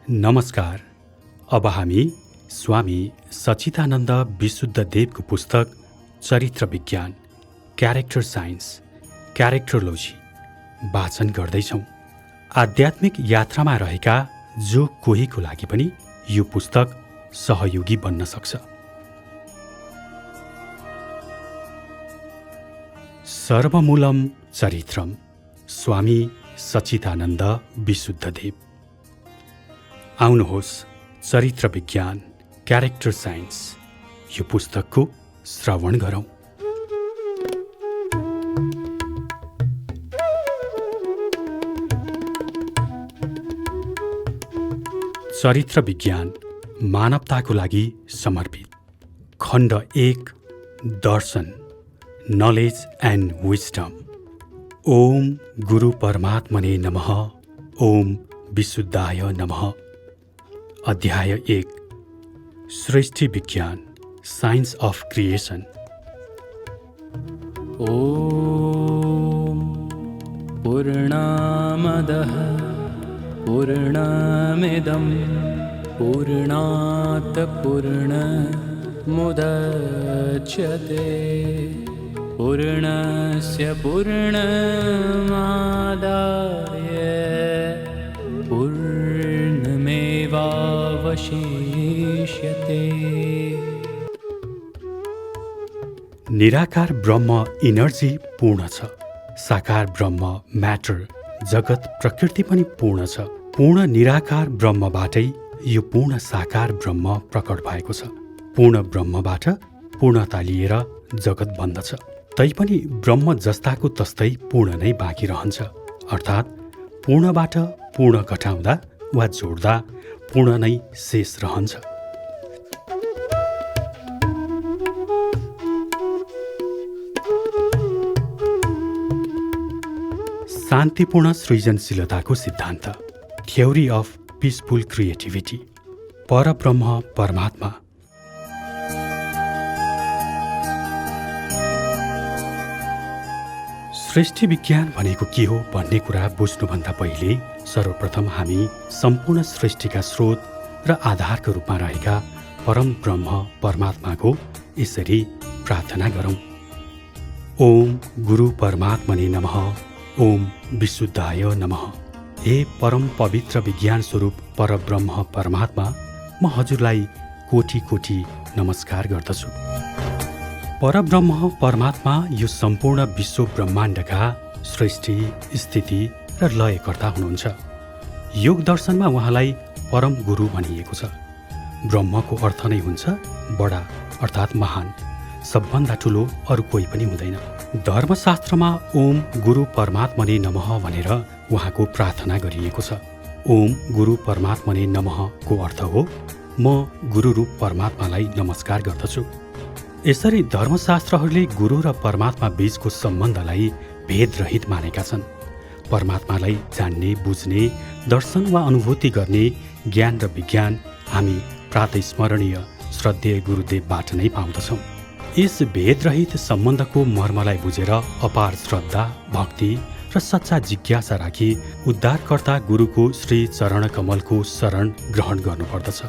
नमस्कार। अब हामी स्वामी सच्चिदानन्द विशुद्धदेवको पुस्तक चरित्र विज्ञान, क्यारेक्टर साइन्स, क्यारेक्टरोलोजी वाचन गर्दैछौँ। आध्यात्मिक यात्रामा रहेका जो कोहीको लागि पनि यो पुस्तक सहयोगी बन्न सक्छ। सर्वमूलम चरित्रम, स्वामी सच्चिदानन्द विशुद्धदेव। आउनुहोस् चरित्र विज्ञान, क्यारेक्टर साइन्स यो पुस्तकको श्रवण गरौँ। चरित्र विज्ञान मानवताको लागि समर्पित। खण्ड 1, दर्शन, नलेज एन्ड विजडम। ओम गुरु परमात्मने नमः। ओम विशुद्धाय नमः। अध्याय 1, सृष्टि विज्ञान, साइन्स अफ क्रिएसन। ओम पूर्णमदः पूर्णमिदं पूर्णात् पूर्णमुदच्यते पूर्णस्य पूर्णमादाय पूर्णमेवावशिष्यते। निराकार ब्रह्म इनर्जी पूर्ण छ। साकार ब्रह्म म्याटर, जगत प्रकृति पनि पूर्ण छ। पूर्ण निराकार ब्रह्मबाटै यो पूर्ण साकार ब्रह्म प्रकट भएको छ। पूर्ण ब्रह्मबाट पूर्णता लिएर जगत बन्दछ। तैपनि ब्रह्म जस्ताको तस्तै पूर्ण नै बाँकी रहन्छ। अर्थात् पूर्णबाट पूर्ण घटाउँदा वा जोड्दा पूर्ण नै शेष रहन्छ। शान्तिपूर्ण सृजनशीलताको सिद्धान्त, थ्योरी अफ पिसफुल क्रिएटिभिटी। परब्रह्म परमात्मा। सृष्टि विज्ञान भनेको के हो भन्ने कुरा बुझ्नुभन्दा पहिले सर्वप्रथम हामी सम्पूर्ण सृष्टिका स्रोत र आधारका रूपमा रहेका परम ब्रह्म परमात्माको यसरी प्रार्थना गरौँ। ओम गुरु परमात्मने नमः। ओम विशुद्धाय नमः। हे परम पवित्र विज्ञान स्वरूप परब्रह्म परमात्मा, म हजुरलाई कोटि कोटि नमस्कार गर्दछु। परब्रह्म परमात्मा यो सम्पूर्ण विश्व ब्रह्माण्डका सृष्टि, स्थिति र लयकर्ता हुनुहुन्छ। योग दर्शनमा उहाँलाई परम गुरु भनिएको छ। ब्रह्मको अर्थ नै हुन्छ बडा, अर्थात् महान। सबभन्दा ठुलो अरू कोही पनि हुँदैन। धर्मशास्त्रमा ओम गुरु परमात्मने नमः भनेर उहाँको प्रार्थना गरिएको छ। ओम गुरु परमात्मने नमः को अर्थ हो म गुरुरूप परमात्मालाई नमस्कार गर्दछु। यसरी धर्मशास्त्रहरूले गुरु र परमात्मा बीचको सम्बन्धलाई भेदरहित मानेका छन्। परमात्मालाई जान्ने, बुझ्ने, दर्शन वा अनुभूति गर्ने ज्ञान र विज्ञान हामी प्रातस्मरणीय श्रद्धेय गुरुदेवबाट नै पाउँदछौँ। यस भेदरहित सम्बन्धको मर्मलाई बुझेर अपार श्रद्धा, भक्ति र सच्चा जिज्ञासा राखी उद्धारकर्ता गुरुको श्री चरण कमलको शरण ग्रहण गर्नुपर्दछ।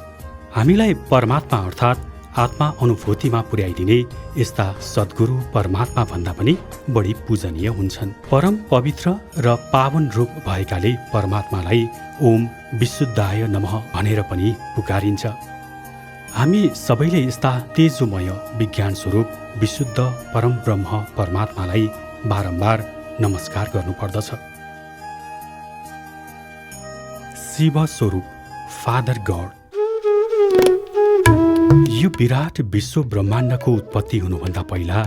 हामीलाई परमात्मा अर्थात् आत्मा अनुभूतिमा पुर्याइदिने यस्ता सद्गुरु परमात्मा भन्दा पनि बढी पूजनीय हुन्छन्। परम पवित्र र पावन रूप भएकाले परमात्मालाई ओम विशुद्धाय नमः भनेर पनि पुकारिन्छ। हामी सबैले यस्ता तेजोमय विज्ञान स्वरूप विशुद्ध परम ब्रह्म परमात्मालाई बारम्बार नमस्कार गर्नुपर्दछ। शिव स्वरूप, फादर गड। यो विराट विश्व ब्रह्माण्डको उत्पत्ति हुनुभन्दा पहिला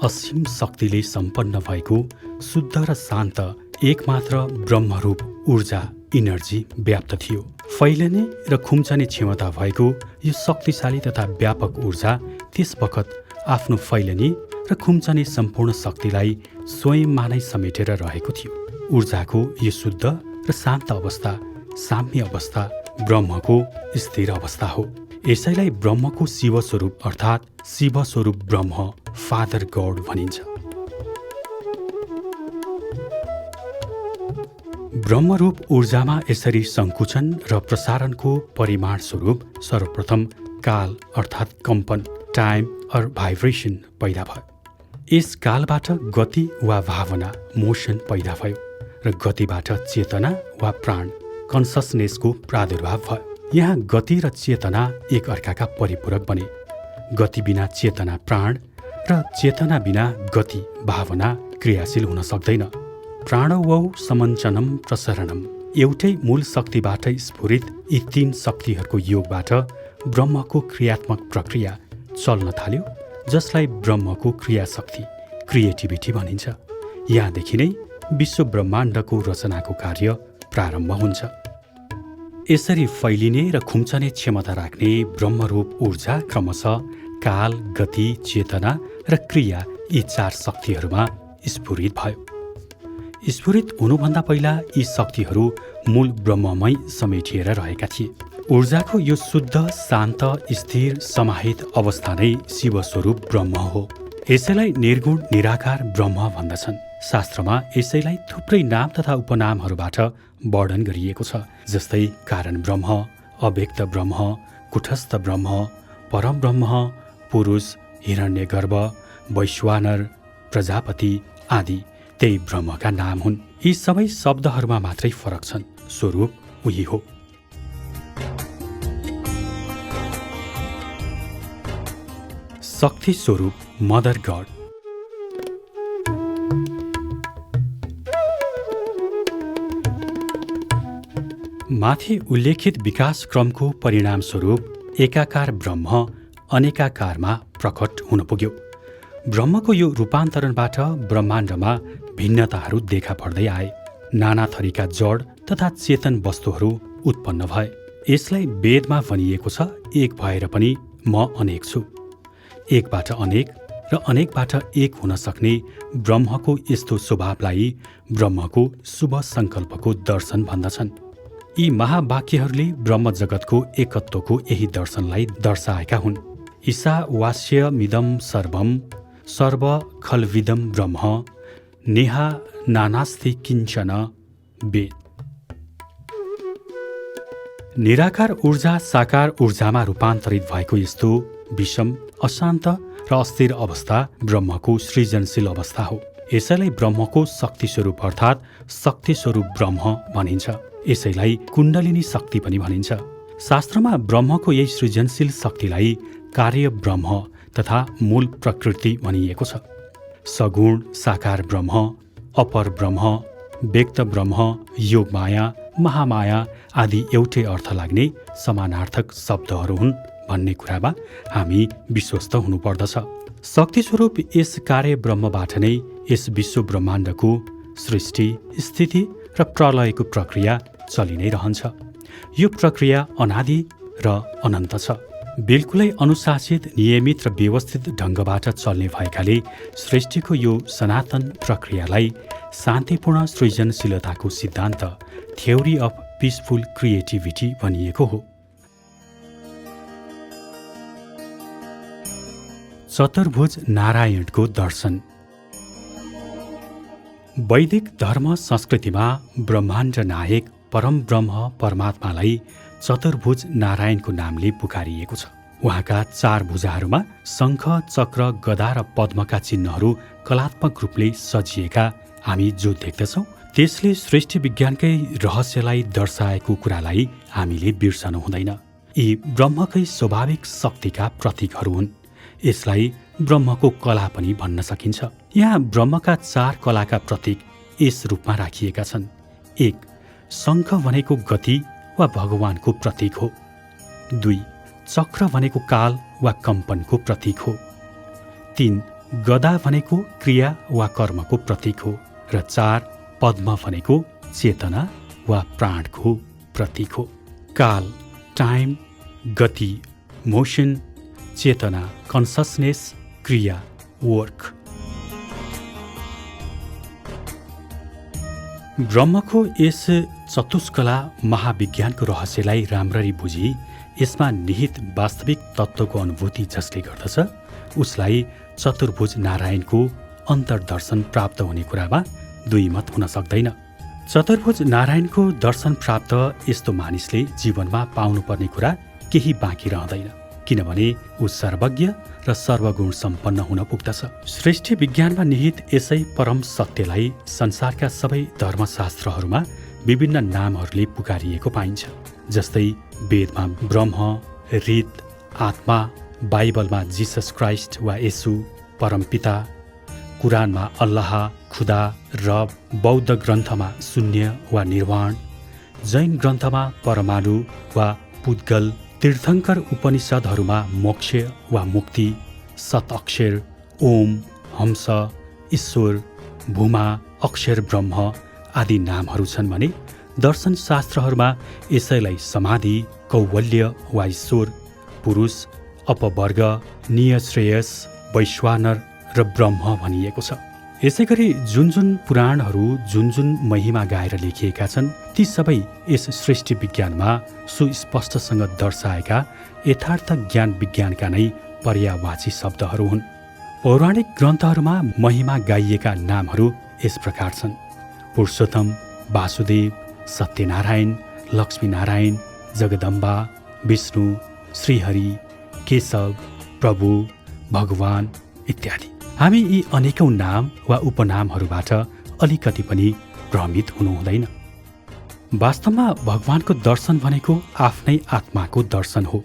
असीम शक्तिले सम्पन्न भएको शुद्ध र शान्त एकमात्र ब्रह्मरूप ऊर्जा, इनर्जी व्याप्त थियो। फैलने र खुम्चने क्षमता भएको यो शक्तिशाली तथा व्यापक ऊर्जा त्यस बखत आफ्नो फैलने र खुम्चने सम्पूर्ण शक्तिलाई स्वयंमा नै समेटेर रहेको थियो। ऊर्जाको यो शुद्ध र शान्त अवस्था, साम्य अवस्था ब्रह्मको स्थिर अवस्था हो। यसैलाई ब्रह्मको शिव स्वरूप अर्थात् शिव स्वरूप ब्रह्म, फादर गड भनिन्छ। ब्रह्मरूप ऊर्जामा यसरी सङ्कुचन र प्रसारणको परिमाण स्वरूप सर्वप्रथम काल अर्थात् कम्पन, टाइम अर भाइब्रेसन पैदा भयो। यस कालबाट गति वा भावना, मोसन पैदा भयो र गतिबाट चेतना वा प्राण, कन्ससनेसको प्रादुर्भाव भयो। यहाँ गति र चेतना एक अर्काका परिपूरक बने। गति बिना चेतना प्राण र चेतना बिना गति भावना क्रियाशील हुन सक्दैन। प्राणवौ समञ्चनम प्रसरणम, एउटै मूल शक्तिबाटै स्फुरित यी तीन शक्तिहरूको योगबाट ब्रह्मको क्रियात्मक प्रक्रिया चल्न थाल्यो, जसलाई ब्रह्मको क्रियाशक्ति, क्रिएटिभिटी भनिन्छ। यहाँदेखि नै विश्व ब्रह्माण्डको रचनाको कार्य प्रारम्भ हुन्छ। यसरी फैलिने र खुम्चने क्षमता राख्ने ब्रह्मरूप ऊर्जा क्रमशः काल, गति, चेतना र क्रिया यी चार शक्तिहरूमा स्फुरित भयो। स्फुरित हुनुभन्दा पहिला यी शक्तिहरू मूल ब्रह्ममै समेटिएर रहेका थिए। ऊर्जाको यो शुद्ध, शान्त, स्थिर, समाहित अवस्था नै शिवस्वरूप ब्रह्म हो। यसैलाई निर्गुण निराकार ब्रह्म भन्दछन्। शास्त्रमा यसैलाई थुप्रै नाम तथा उपनामहरूबाट वर्णन गरिएको छ, जस्तै कारण ब्रह्म, अव्यक्त ब्रह्म, कुटस्थ ब्रह्म, परम ब्रह्म, पुरुष, हिरण्यगर्भ, वैश्वानर, प्रजापति आदि त्यही ब्रह्मका नाम हुन्। यी सबै शब्दहरूमा मात्रै फरक छन्, स्वरूप उही हो। शक्ति स्वरूप मदर गड। माथि उल्लेखित विकास क्रमको परिणामस्वरूप एकाकार ब्रह्म अनेकाकारमा प्रकट हुन पुग्यो। ब्रह्मको यो रूपान्तरणबाट ब्रह्माण्डमा भिन्नताहरू देखा पर्दै आए। नाना थरीका जड तथा चेतन वस्तुहरू उत्पन्न भए। यसलाई वेदमा भनिएको छ, एक भएर पनि म अनेक छु। एकबाट अनेक र अनेकबाट एक हुन सक्ने ब्रह्मको यस्तो स्वभावलाई ब्रह्मको शुभ सङ्कल्पको दर्शन भन्दछन्। यी महावाक्यहरूले ब्रह्म जगतको एकत्वको यही दर्शनलाई दर्शाएका हुन्। ईशा वास्यमिदं सर्वं सर्व खल्विदं ब्रह्म नेहा नानास्ति किञ्चन वेद। निराकार ऊर्जा साकार ऊर्जामा रूपान्तरित भएको यस्तो विषम, अशान्त र अस्थिर अवस्था ब्रह्मको सृजनशील अवस्था हो। यसैलाई ब्रह्मको शक्ति स्वरूप अर्थात् शक्ति स्वरूप ब्रह्म भनिन्छ। यसैलाई कुण्डलिनी शक्ति पनि भनिन्छ। शास्त्रमा ब्रह्मको यही सृजनशील शक्तिलाई कार्य ब्रह्म तथा मूल प्रकृति भनिएको छ। सगुण साकार ब्रह्म, अपर ब्रह्म, व्यक्त ब्रह्म, योगमाया, महामाया आदि एउटै अर्थ लाग्ने समानार्थक शब्दहरू हुन् भन्ने कुरामा हामी विश्वस्त हुनुपर्दछ। शक्ति स्वरूप यस कार्य ब्रह्मबाट नै यस विश्व ब्रह्माण्डको सृष्टि, स्थिति र प्रलयको प्रक्रिया चलि नै रहन्छ। यो प्रक्रिया अनादि र अनन्त छ। बिल्कुलै अनुशासित, नियमित र व्यवस्थित ढङ्गबाट चल्ने भएकाले सृष्टिको यो सनातन प्रक्रियालाई शान्तिपूर्ण सृजनशीलताको सिद्धान्त, थ्योरी अफ पिसफुल क्रिएटिभिटी भनिएको हो। चतुर्भुज नारायणको दर्शन। वैदिक धर्म संस्कृतिमा ब्रह्माण्ड नायक परम ब्रह्म परमात्मालाई चतुर्भुज नारायणको नामले पुकारिएको छ। उहाँका चार भुजाहरूमा शङ्ख, चक्र, गदा र पद्मका चिन्हहरू कलात्मक रूपले सजिएका हामी जो देख्दछौँ, त्यसले सृष्टि विज्ञानकै रहस्यलाई दर्शाएको कुरालाई हामीले बिर्सनु हुँदैन। यी ब्रह्मकै स्वाभाविक शक्तिका प्रतीकहरू हुन्। यसलाई ब्रह्मको कला पनि भन्न सकिन्छ। यहाँ ब्रह्मका चार कलाका प्रतीक यस रूपमा राखिएका छन्। 1. शङ्ख भनेको गति वा भगवानको प्रतीक हो। 2. चक्र भनेको काल वा कम्पनको प्रतीक हो। 3. गदा भनेको क्रिया वा कर्मको प्रतीक हो। र 4. पद्म भनेको चेतना वा प्राणको प्रतीक हो। काल, टाइम, गति, मोसन, चेतना, कन्ससनेस, क्रिया, वर्क। ब्रह्मको यस चतुष्कला महाविज्ञानको रहस्यलाई राम्ररी बुझी यसमा निहित वास्तविक तत्त्वको अनुभूति जसले गर्दछ, उसलाई चतुर्भुज नारायणको अन्तर्दर्शन प्राप्त हुने कुरामा दुई मत हुन सक्दैन। चतुर्भुज नारायणको दर्शन प्राप्त यस्तो मानिसले जीवनमा पाउनुपर्ने कुरा केही बाँकी रहँदैन, किनभने ऊ सर्वज्ञ र सर्वगुण सम्पन्न हुन पुग्दछ। सृष्टि विज्ञानमा निहित यसै परम सत्यलाई संसारका सबै धर्मशास्त्रहरूमा विभिन्न नामहरूले पुकारिएको पाइन्छ। जस्तै वेदमा ब्रह्म, रीत, आत्मा, बाइबलमा जिसस क्राइस्ट वा येशू, परमपिता, कुरानमा अल्लाह, खुदा, रब, बौद्ध ग्रन्थमा शून्य वा निर्वाण, जैन ग्रन्थमा परमाणु वा पुद्गल, तीर्थङ्कर उपनिषदहरूमा मोक्ष वा मुक्ति, सत अक्षर, ओम, हंस, ईश्वर, भूमा, अक्षर ब्रह्म आदि नामहरू छन् भने दर्शन शास्त्रहरूमा यसैलाई समाधि, कौवल्य वा ईश्वर, पुरुष, अपवर्ग, नियश्रेयस, वैश्वानर र ब्रह्म भनिएको छ। यसै गरी जुन जुन पुराणहरू जुन जुन महिमा गाएर लेखिएका छन् ती सबै यस सृष्टि विज्ञानमा सुस्पष्टसँग दर्शाएका यथार्थ ज्ञान विज्ञानका नै पर्यायवाची शब्दहरू हुन्। पौराणिक ग्रन्थहरूमा महिमा गाइएका नामहरू यस प्रकार छन्: पुरुषोत्तम, वासुदेव, सत्यनारायण, लक्ष्मीनारायण, जगदम्बा, विष्णु, श्रीहरि, केशव, प्रभु, भगवान इत्यादि। हामी यी अनेकौं नाम वा उपनामहरूबाट अलिकति पनि भ्रमित हुनु हुँदैन। वास्तवमा भगवानको दर्शन भनेको आफ्नै आत्माको दर्शन हो।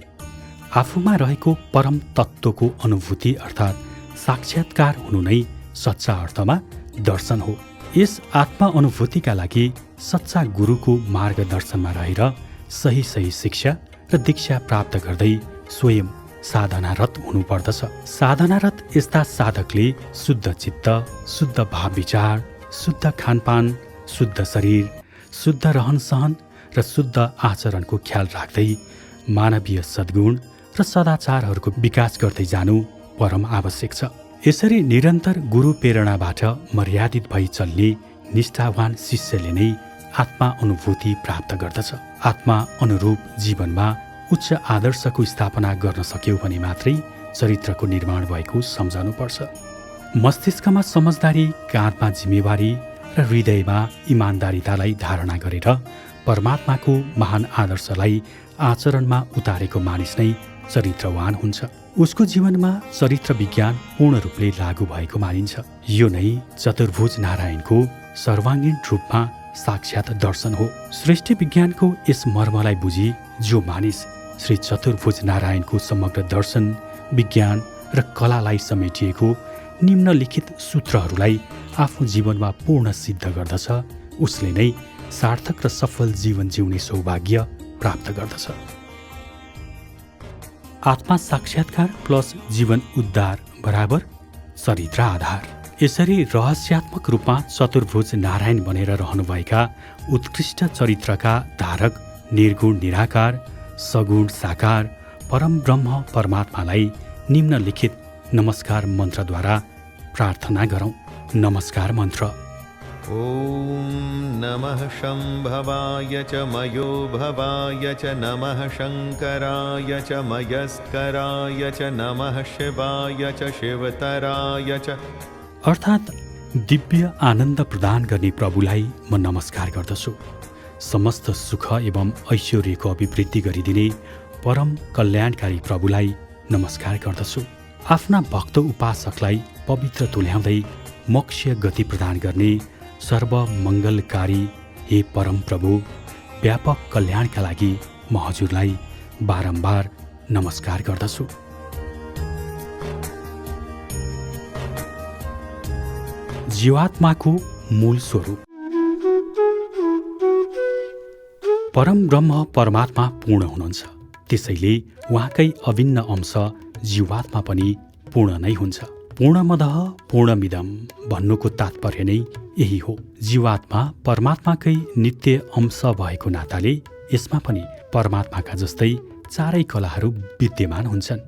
आफूमा रहेको परम तत्त्वको अनुभूति अर्थात् साक्षात्कार हुनु नै सच्चा अर्थमा दर्शन हो। यस आत्मा अनुभूतिका लागि सच्चा गुरुको मार्गदर्शनमा रहेर सही सही शिक्षा र दीक्षा प्राप्त गर्दै स्वयं साधनारत हुनुपर्दछ। साधनारत यस्ता साधकले शुद्ध चित्त, शुद्ध भाव विचार, शुद्ध खानपान, शुद्ध शरीर, शुद्ध रहनसहन र शुद्ध आचरणको ख्याल राख्दै मानवीय सद्गुण र सदाचारहरूको विकास गर्दै जानु परम आवश्यक छ। यसरी निरन्तर गुरु प्रेरणाबाट मर्यादित भई चल्ने निष्ठावान शिष्यले नै आत्मा अनुभूति प्राप्त गर्दछ। आत्मा अनुरूप जीवनमा उच्च आदर्शको स्थापना गर्न सक्यौ भने मात्रै चरित्रको निर्माण भएको सम्झनुपर्छ। मस्तिष्कमा समझदारी, काँधमा जिम्मेवारी र हृदयमा इमान्दारितालाई धारणा गरेर परमात्माको महान आदर्शलाई आचरणमा उतारेको मानिस नै चरित्रवान हुन्छ। उसको जीवनमा चरित्र विज्ञान पूर्ण रूपले लागू भएको मानिन्छ। यो नै चतुर्भुज नारायणको सर्वाङ्गीण रूपमा साक्षात दर्शन हो। सृष्टि विज्ञानको यस मर्मलाई बुझी जो मानिस श्री चतुर्भुज नारायणको समग्र दर्शन, विज्ञान र कलालाई समेटिएको निम्नलिखित सूत्रहरूलाई आफ्नो जीवनमा पूर्ण सिद्ध गर्दछ, उसले नै सार्थक र सफल जीवन जिउने सौभाग्य प्राप्त गर्दछ। आत्मा साक्षात्कार प्लस जीवन उद्धार बराबर चरित्र आधार। यसरी रहस्यात्मक रूपमा चतुर्भुज नारायण बनेर रहनुभएका उत्कृष्ट चरित्रका धारक निर्गुण निराकार, सगुण साकार परम ब्रह्म परमात्मालाई निम्नलिखित नमस्कार मन्त्रद्वारा प्रार्थना गरौँ। नमस्कार मन्त्र। ॐ नमः शम्भवाय च मयोभवाय च नमः शङ्कराय च मयस्कराय च नमः शिवाय च शिवतराय च। अर्थात् दिव्य आनन्द प्रदान गर्ने प्रभुलाई म नमस्कार गर्दछु। समस्त सुख एवं ऐश्वर्यको अभिवृद्धि गरिदिने परम कल्याणकारी प्रभुलाई नमस्कार गर्दछु। आफ्ना भक्त उपासकलाई पवित्र तुल्याउँदै मोक्ष गति प्रदान गर्ने सर्वमङ्गलकारी हे परम प्रभु, व्यापक कल्याणका लागि म हजुरलाई बारम्बार नमस्कार गर्दछु। जीवात्माको मूल स्वरूप। परम ब्रह्म परमात्मा पूर्ण हुनुहुन्छ, त्यसैले उहाँकै अभिन्न अंश जीवात्मा पनि पूर्ण नै हुन्छ। पूर्णमदः पूर्णमिदं भन्नुको तात्पर्य नै यही हो। जीवात्मा परमात्माकै नित्य अंश भएको नाताले यसमा पनि परमात्माका जस्तै चारै कलाहरू विद्यमान हुन्छन्।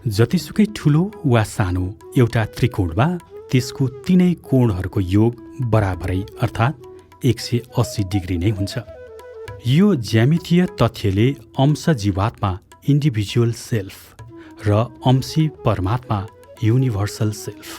जतिसुकै ठुलो वा सानो एउटा त्रिकोणमा त्यसको तीनै कोणहरूको योग बराबरै अर्थात् 180 डिग्री नै हुन्छ। यो ज्यामितीय तथ्यले अंश जीवात्मा इन्डिभिजुअल सेल्फ र अंशी परमात्मा युनिभर्सल सेल्फ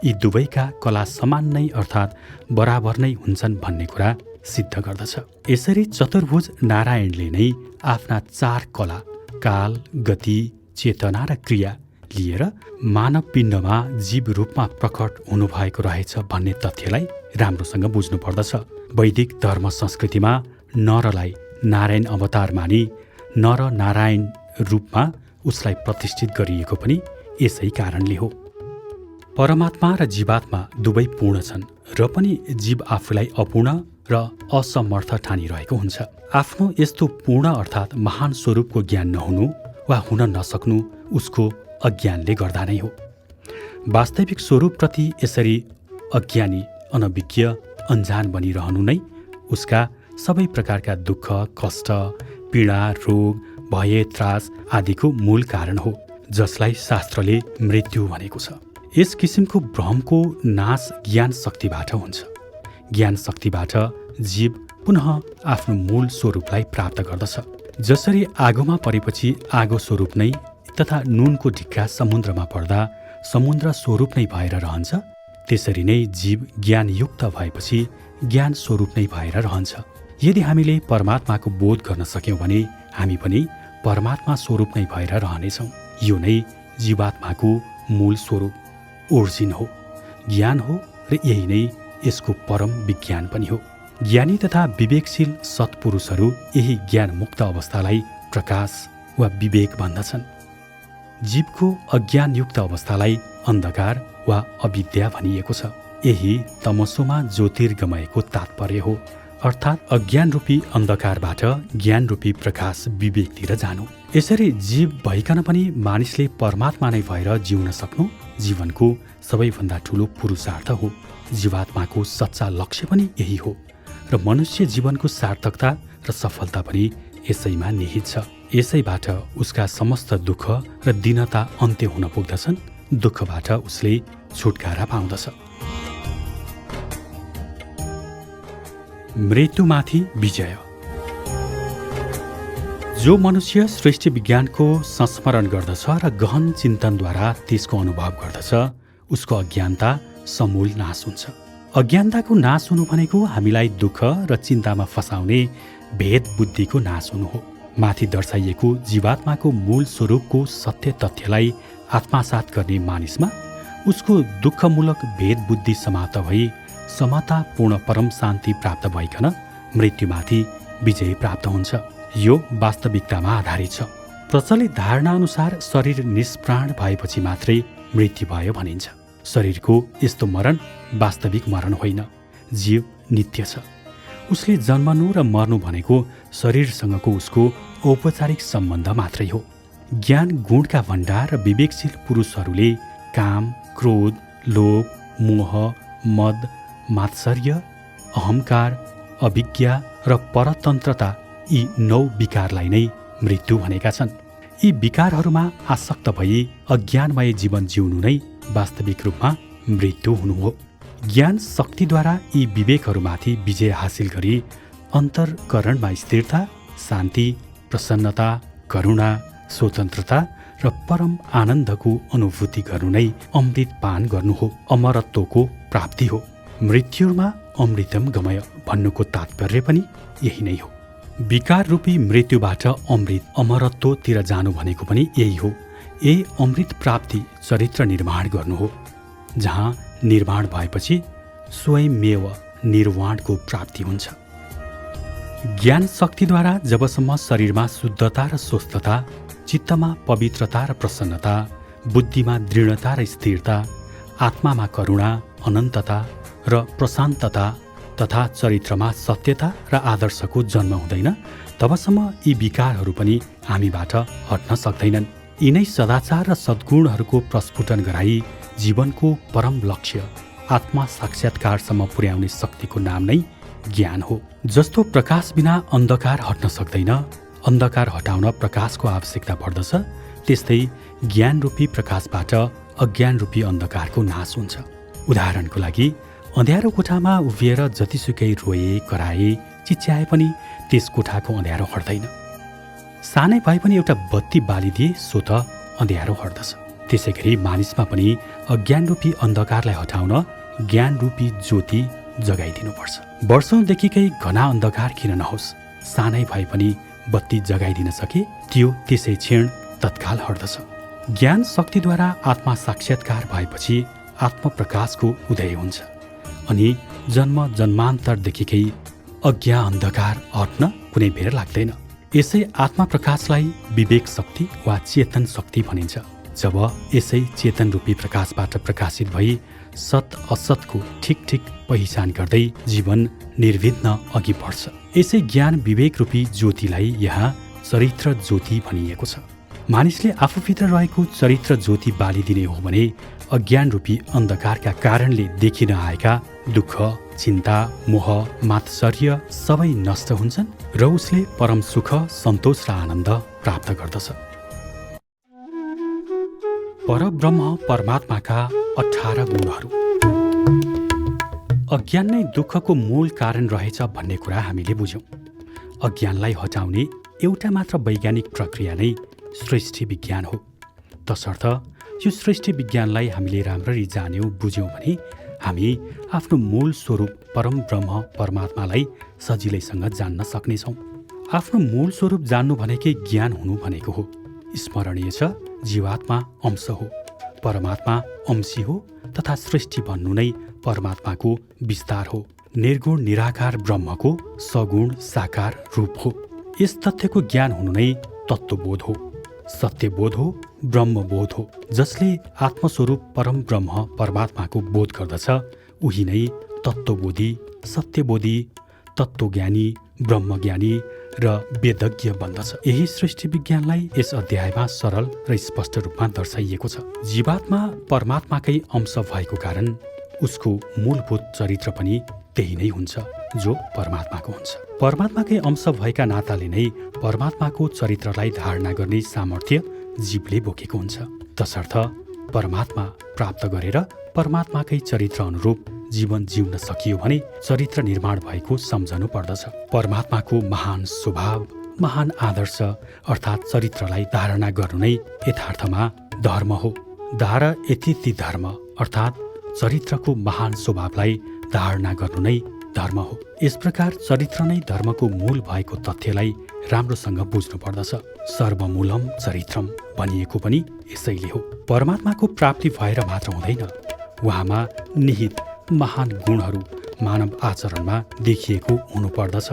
यी दुवैका कला समान नै अर्थात् बराबर नै हुन्छन् भन्ने कुरा सिद्ध गर्दछ। यसरी चतुर्भुज नारायणले नै आफ्ना 4 कला काल, गति, चेतना र क्रिया लिएर मानव पिण्डमा जीव रूपमा प्रकट हुनुभएको रहेछ भन्ने तथ्यलाई राम्रोसँग बुझ्नु पर्दछ। वैदिक धर्म संस्कृतिमा नरलाई नारायण अवतार मानी नर नारायण रूपमा उसलाई प्रतिष्ठित गरिएको पनि यसै कारणले हो। परमात्मा र जीवात्मा दुवै पूर्ण छन् र पनि जीव आफूलाई अपूर्ण र असमर्थ ठानिरहेको हुन्छ। आफ्नो यस्तो पूर्ण अर्थात् महान स्वरूपको ज्ञान नहुनु वा हुन नसक्नु उसको अज्ञानले गर्दा नै हो। वास्तविक स्वरूपप्रति यसरी अज्ञानी, अनभिज्ञ, अनजान बनिरहनु नै उसका सबै प्रकारका दुःख, कष्ट, पीडा, रोग, भय, त्रास आदिको मूल कारण हो, जसलाई शास्त्रले मृत्यु भनेको छ। यस किसिमको भ्रमको नाश ज्ञान शक्तिबाट हुन्छ। ज्ञान शक्तिबाट जीव पुनः आफ्नो मूल स्वरूपलाई प्राप्त गर्दछ। जसरी आगोमा परेपछि आगो स्वरूप नै तथा नुनको ढिक्का समुद्रमा पर्दा समुद्र स्वरूप नै भएर रहन्छ, त्यसरी नै जीव ज्ञानयुक्त भएपछि ज्ञान स्वरूप नै भएर रहन्छ। यदि हामीले परमात्माको बोध गर्न सक्यौँ भने हामी पनि परमात्मा स्वरूप नै भएर रहनेछौँ। यो नै जीवात्माको मूल स्वरूप, ओरिजिन हो, ज्ञान हो र यही नै यसको परम विज्ञान पनि हो। ज्ञानी तथा विवेकशील सत्पुरुषहरू यही ज्ञानमुक्त अवस्थालाई प्रकाश वा विवेक भन्दछन्। जीवको अज्ञानयुक्त अवस्थालाई अन्धकार वा अविद्या भनिएको छ। यही तमसोमा ज्योतिर्गमयको तात्पर्य हो, अर्थात् अज्ञान रूपी अन्धकारबाट ज्ञान रूपी प्रकाश विवेकतिर जानु। यसरी जीव भइकन पनि मानिसले परमात्मा नै भएर जिउन सक्नु जीवनको सबैभन्दा ठूलो पुरुषार्थ हो। जीवात्माको सच्चा लक्ष्य पनि यही हो र मनुष्य जीवनको सार्थकता र सफलता पनि यसैमा निहित छ। यसैबाट उसका समस्त दुःख र दीनता अन्त्य हुन पुग्दछन्। दुःखबाट उसले छुटकारा पाउँदछ। मृत्युमाथि विजय। जो मनुष्य सृष्टि विज्ञानको संस्मरण गर्दछ र गहन चिन्तनद्वारा त्यसको अनुभव गर्दछ, उसको अज्ञानता समूल नाश हुन्छ। अज्ञानताको नाश हुनु भनेको हामीलाई दुःख र चिन्तामा फसाउने भेद बुद्धिको नाश हुनु हो। माथि दर्शाइएको जीवात्माको मूल स्वरूपको सत्य तथ्यलाई आत्मसात गर्ने मानिसमा उसको दुःखमूलक भेद बुद्धि समाप्त भई समतापूर्ण परम शान्ति प्राप्त भइकन मृत्युमाथि विजय प्राप्त हुन्छ। यो वास्तविकतामा आधारित छ। प्रचलित धारणा अनुसार शरीर निष्प्राण भएपछि मात्रै मृत्यु भयो भनिन्छ। शरीरको यस्तो मरण वास्तविक मरण होइन, जीव नित्य छ। उसले जन्मनु र मर्नु भनेको शरीरसँगको उसको औपचारिक सम्बन्ध मात्रै हो। ज्ञान गुणका भण्डार र विवेकशील पुरुषहरूले काम, क्रोध, लोभ, मोह, मद, मात्सर्य, अहंकार, अभिज्ञा र परतन्त्रता यी 9 विकारलाई नै मृत्यु भनेका छन्। यी विकारहरूमा आसक्त भई अज्ञानमय जीवन जिउनु नै वास्तविक रूपमा मृत्यु हुनु हो। ज्ञान शक्तिद्वारा यी विवेकहरूमाथि विजय हासिल गरी अन्तरकरणमा स्थिरता, शान्ति, प्रसन्नता, करुणा, स्वतन्त्रता र परम आनन्दको अनुभूति गर्नु नै अमृत पान गर्नु हो, अमरत्वको प्राप्ति हो। मृत्युमा अमृतम गमय भन्नुको तात्पर्य पनि यही नै हो। विकार रूपी मृत्युबाट अमृत अमरत्वतिर जानु भनेको पनि यही हो। यही अमृत प्राप्ति चरित्र निर्माण गर्नु हो, जहाँ निर्माण भएपछि स्वयंमेव निर्वाणको प्राप्ति हुन्छ। ज्ञान शक्तिद्वारा जबसम्म शरीरमा शुद्धता र स्वस्थता, चित्तमा पवित्रता र प्रसन्नता, बुद्धिमा दृढता र स्थिरता, आत्मामा करुणा, अनन्तता र प्रशान्तता तथा चरित्रमा सत्यता र आदर्शको जन्म हुँदैन, तबसम्म यी विकारहरू पनि हामीबाट हट्न सक्दैनन्। यिनै सदाचार र सद्गुणहरूको प्रस्फुटन गराई जीवनको परम लक्ष्य आत्मा साक्षात्कारसम्म पुर्याउने शक्तिको नाम नै ज्ञान हो। जस्तो प्रकाश बिना अन्धकार हट्न सक्दैन, अन्धकार हटाउन प्रकाशको आवश्यकता पर्दछ, त्यस्तै ज्ञान रूपी प्रकाशबाट अज्ञान रूपी अन्धकारको नाश हुन्छ। उदाहरणको लागि अँध्यारो कोठामा उभिएर जतिसुकै रोए, कराए, चिच्याए पनि त्यस कोठाको अँध्यारो हट्दैन। सानै भए पनि एउटा बत्ती बालिदिए सो त अँध्यारो हट्दछ। त्यसै गरी मानिसमा पनि अज्ञान रूपी अन्धकारलाई हटाउन ज्ञान रूपी ज्योति जगाइदिनुपर्छ। वर्षौंदेखिकै घना अन्धकार किन नहोस्, सानै भए पनि बत्ती जगाइदिन सके त्यो त्यसै क्षण तत्काल हट्दछ। ज्ञान शक्तिद्वारा आत्मा साक्षात्कार भएपछि आत्मप्रकाशको उदय हुन्छ अनि जन्म जन्मान्तरदेखिकै अज्ञा अन्धकार हट्न कुनै बेर लाग्दैन। यसै आत्मप्रकाशलाई विवेक शक्ति वा चेतन शक्ति भनिन्छ। जब यसै चेतन रूपी प्रकाशबाट प्रकाशित भई सत असतको ठिक ठिक पहिचान गर्दै जीवन निर्विघ्न अघि बढ्छ। यसै ज्ञान विवेक रूपी ज्योतिलाई यहाँ चरित्र ज्योति भनिएको छ। मानिसले आफूभित्र रहेको चरित्र ज्योति बालिदिने हो भने अज्ञान रूपी अन्धकारका कारणले देखिन आएका दुःख, चिन्ता, मोह, मात्सर्य सबै नष्ट हुन्छन् र उसले परम सुख, सन्तोष र आनन्द प्राप्त गर्दछ। परब्रह्म परमात्माका 18 गुणहरू। अज्ञान नै दुःखको मूल कारण रहेछ भन्ने कुरा हामीले बुझ्यौँ। अज्ञानलाई हटाउने एउटा मात्र वैज्ञानिक प्रक्रिया नै सृष्टि विज्ञान हो। तसर्थ यो सृष्टि विज्ञानलाई हामीले राम्ररी जान्यौँ, बुझ्यौँ भने हामी आफ्नो मूल स्वरूप परम ब्रह्म परमात्मालाई सजिलैसँग जान्न सक्नेछौँ। आफ्नो मूल स्वरूप जान्नु भनेकै ज्ञान हुनु भनेको हो। स्मरणीय छ, जीवात्मा अंश हो, परमात्मा अंशी हो तथा सृष्टि भन्नु नै परमात्माको विस्तार हो। निर्गुण निराकार ब्रह्मको सगुण साकार रूप हो। यस तथ्यको ज्ञान हुनु नै तत्त्वबोध हो, सत्यबोध हो, ब्रह्मबोध हो। जसले आत्मस्वरूप परम ब्रह्म परमात्माको बोध गर्दछ उही नै तत्त्वबोधी, सत्यबोधी, तत्त्वज्ञानी, ब्रह्मज्ञानी र वेदज्ञ बन्दछ। यही सृष्टि विज्ञानलाई यस अध्यायमा सरल र स्पष्ट रूपमा दर्शाइएको छ। जीवात्मा परमात्माकै अंश भएको कारण उसको मूलभूत चरित्र पनि त्यही नै हुन्छ जो परमात्माको हुन्छ। परमात्माकै अंश भएका नाताले नै परमात्माको चरित्रलाई धारणा गर्ने सामर्थ्य जीवले बोकेको हुन्छ। तसर्थ परमात्मा प्राप्त गरेर परमात्माकै चरित्र अनुरूप जीवन जिउन सकियो भने चरित्र निर्माण भएको सम्झनु पर्दछ। परमात्माको महान स्वभाव, महान आदर्श अर्थात् चरित्रलाई धारणा गर्नु नै यथार्थमा धर्म हो। धार यति धर्म अर्थात् चरित्रको महान स्वभावलाई धारणा गर्नु नै धर्म हो। यस प्रकार चरित्र नै धर्मको मूल भएको तथ्यलाई राम्रोसँग बुझ्नु पर्दछ। सर्वमूलम चरित्रम भनिएको पनि यसैले हो। परमात्माको प्राप्ति भएर मात्र हुँदैन, उहाँमा निहित महान गुणहरू मानव आचरणमा देखिएको हुनुपर्दछ।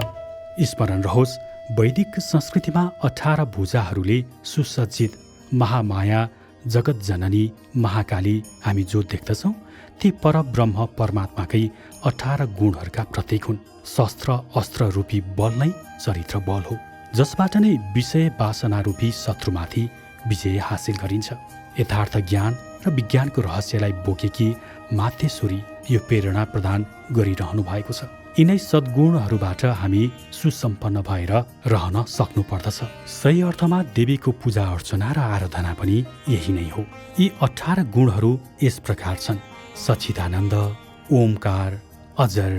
स्मरण रहोस्, वैदिक संस्कृतिमा 18 भुजाहरूले सुसज्जित महामाया जगत जननी महाकाली हामी जो देख्दछौँ ती परब्रह्म परमात्माकै 18 गुणहरूका प्रतीक हुन्। शस्त्र अस्त्र रूपी बल नै चरित्र बल हो, जसबाट नै विषय वासना रूपी शत्रुमाथि विजय हासिल गरिन्छ। यथार्थ ज्ञान र विज्ञानको रहस्यलाई बोकेकी माध्येश्वरी यो प्रेरणा प्रदान गरिरहनु भएको छ। यिनै सद्गुणहरूबाट हामी सुसम्पन्न भएर रहन सक्नु पर्दछ। सही अर्थमा देवीको पूजा अर्चना र आराधना पनि यही नै हो। यी 18 गुणहरू यस प्रकार छन्: सच्चिदानन्द, ओमकार, अजर,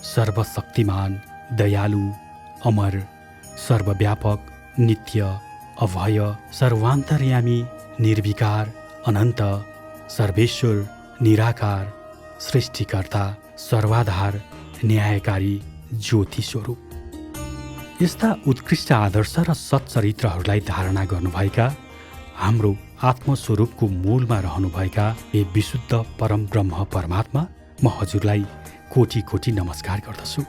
सर्वशक्तिमान, दयालु, अमर, सर्वव्यापक, नित्य, अभय, सर्वान्तर्यामी, निर्विकार, अनन्त, सर्वेश्वर, निराकार, सृष्टिकर्ता, सर्वाधार, न्यायकारी, ज्योति स्वरूप। यस्ता उत्कृष्ट आदर्श र सच्चरित्रहरूलाई धारणा गर्नुभएका हाम्रो आत्मस्वरूपको मूलमा रहनुभएका हे विशुद्ध परम ब्रह्म परमात्मा, म हजुरलाई कोटी कोटी नमस्कार गर्दछु।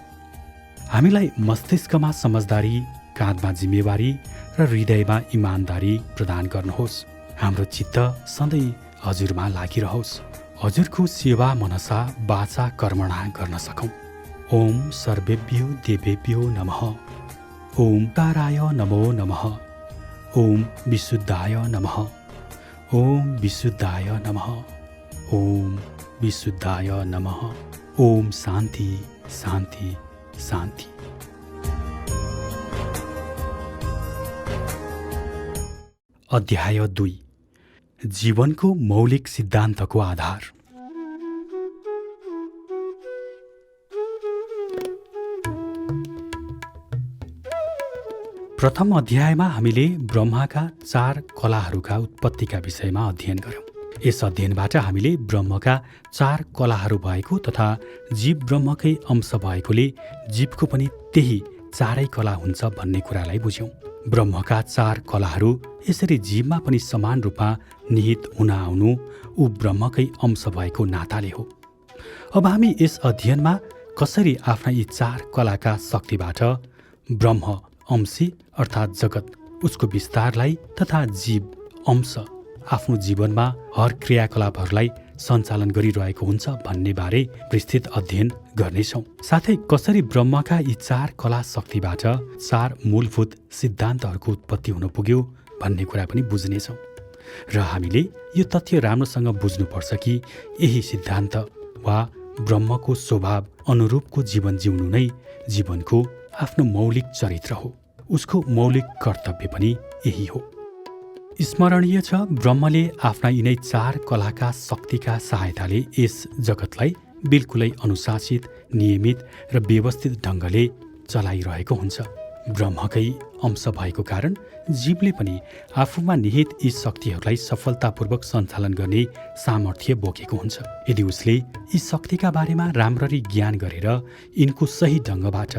हामीलाई मस्तिष्कमा समझदारी, काँधमा जिम्मेवारी र हृदयमा इमान्दारी प्रदान गर्नुहोस्। हाम्रो चित्त सधैँ हजुरमा लागिरहोस्। हजुरको सेवा मनसा वाचा कर्मणा गर्न सकौँ। ओम सर्वेभ्यो देवेभ्यो नमः। ओम ताराय नमो नमः। ओम विशुद्धाय नमः। ओम विशुद्धाय नमः। ओम विशुद्धाय नमः। ओम शान्ति शान्ति शान्ति। अध्याय 2। जीवनको मौलिक सिद्धान्तको आधार। प्रथम अध्यायमा हामीले ब्रह्माका 4 कलाहरूका उत्पत्तिका विषयमा अध्ययन गर्यौं। यस अध्ययनबाट हामीले ब्रह्मका 4 कलाहरू भएको तथा जीव ब्रह्मकै अंश भएकोले जीवको पनि त्यही 4 कला हुन्छ भन्ने कुरालाई बुझ्यौं। ब्रह्मका 4 कलाहरू यसरी जीवमा पनि समान रूपमा निहित हुन आउनु ऊ ब्रह्मकै अंश भएको नाताले हो। अब हामी यस अध्ययनमा कसरी आफ्ना यी 4 कलाका शक्तिबाट ब्रह्म अंशी अर्थात् जगत उसको विस्तारलाई तथा जीव अंश आफ्नो जीवनमा हर क्रियाकलापहरूलाई सञ्चालन गरिरहेको हुन्छ भन्ने बारे विस्तृत अध्ययन गर्नेछौँ। साथै कसरी ब्रह्मका यी 4 कला शक्तिबाट 4 मूलभूत सिद्धान्तहरूको उत्पत्ति हुन पुग्यो भन्ने कुरा पनि बुझ्नेछौँ। र हामीले यो तथ्य राम्रोसँग बुझ्नुपर्छ कि यही सिद्धान्त वा ब्रह्मको स्वभाव अनुरूपको जीवन जिउनु नै जीवनको आफ्नो मौलिक चरित्र हो। उसको मौलिक कर्तव्य पनि यही हो। स्मरणीय छ, ब्रह्मले आफ्ना यिनै 4 कलाका शक्तिका सहायताले यस जगतलाई बिल्कुलै अनुशासित, नियमित र व्यवस्थित ढङ्गले चलाइरहेको हुन्छ। ब्रह्मकै अंश भएको कारण जीवले पनि आफूमा निहित यी शक्तिहरूलाई सफलतापूर्वक सञ्चालन गर्ने सामर्थ्य बोकेको हुन्छ। यदि उसले यी शक्तिका बारेमा राम्ररी ज्ञान गरेर यिनको सही ढङ्गबाट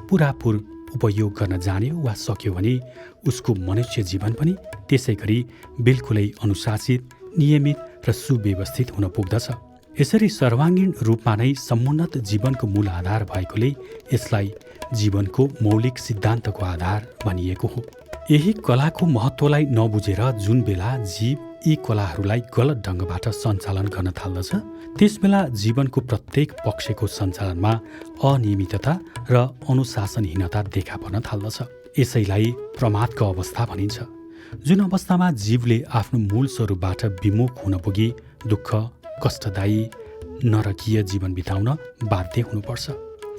पुरापुर उपयोग गर्न जान्यो वा सक्यो भने उसको मनुष्य जीवन पनि त्यसै गरी बिल्कुलै अनुशासित, नियमित र सुव्यवस्थित हुन पुग्दछ। यसरी सर्वाङ्गीण रूपमा नै समुन्नत जीवनको मूल आधार भएकोले यसलाई जीवनको मौलिक सिद्धान्तको आधार भनिएको हो। यही कलाको महत्त्वलाई नबुझेर जुन बेला जीव यी कलाहरूलाई गलत ढङ्गबाट सञ्चालन गर्न थाल्दछ त्यसबेला जीवनको प्रत्येक पक्षको सञ्चालनमा अनियमितता र अनुशासनहीनता देखा पर्न थाल्दछ। यसैलाई प्रमादको अवस्था भनिन्छ, जुन अवस्थामा जीवले आफ्नो मूल स्वरूपबाट विमुख हुन पुगी दुःख, कष्टदायी, नरकीय जीवन बिताउन बाध्य हुनुपर्छ।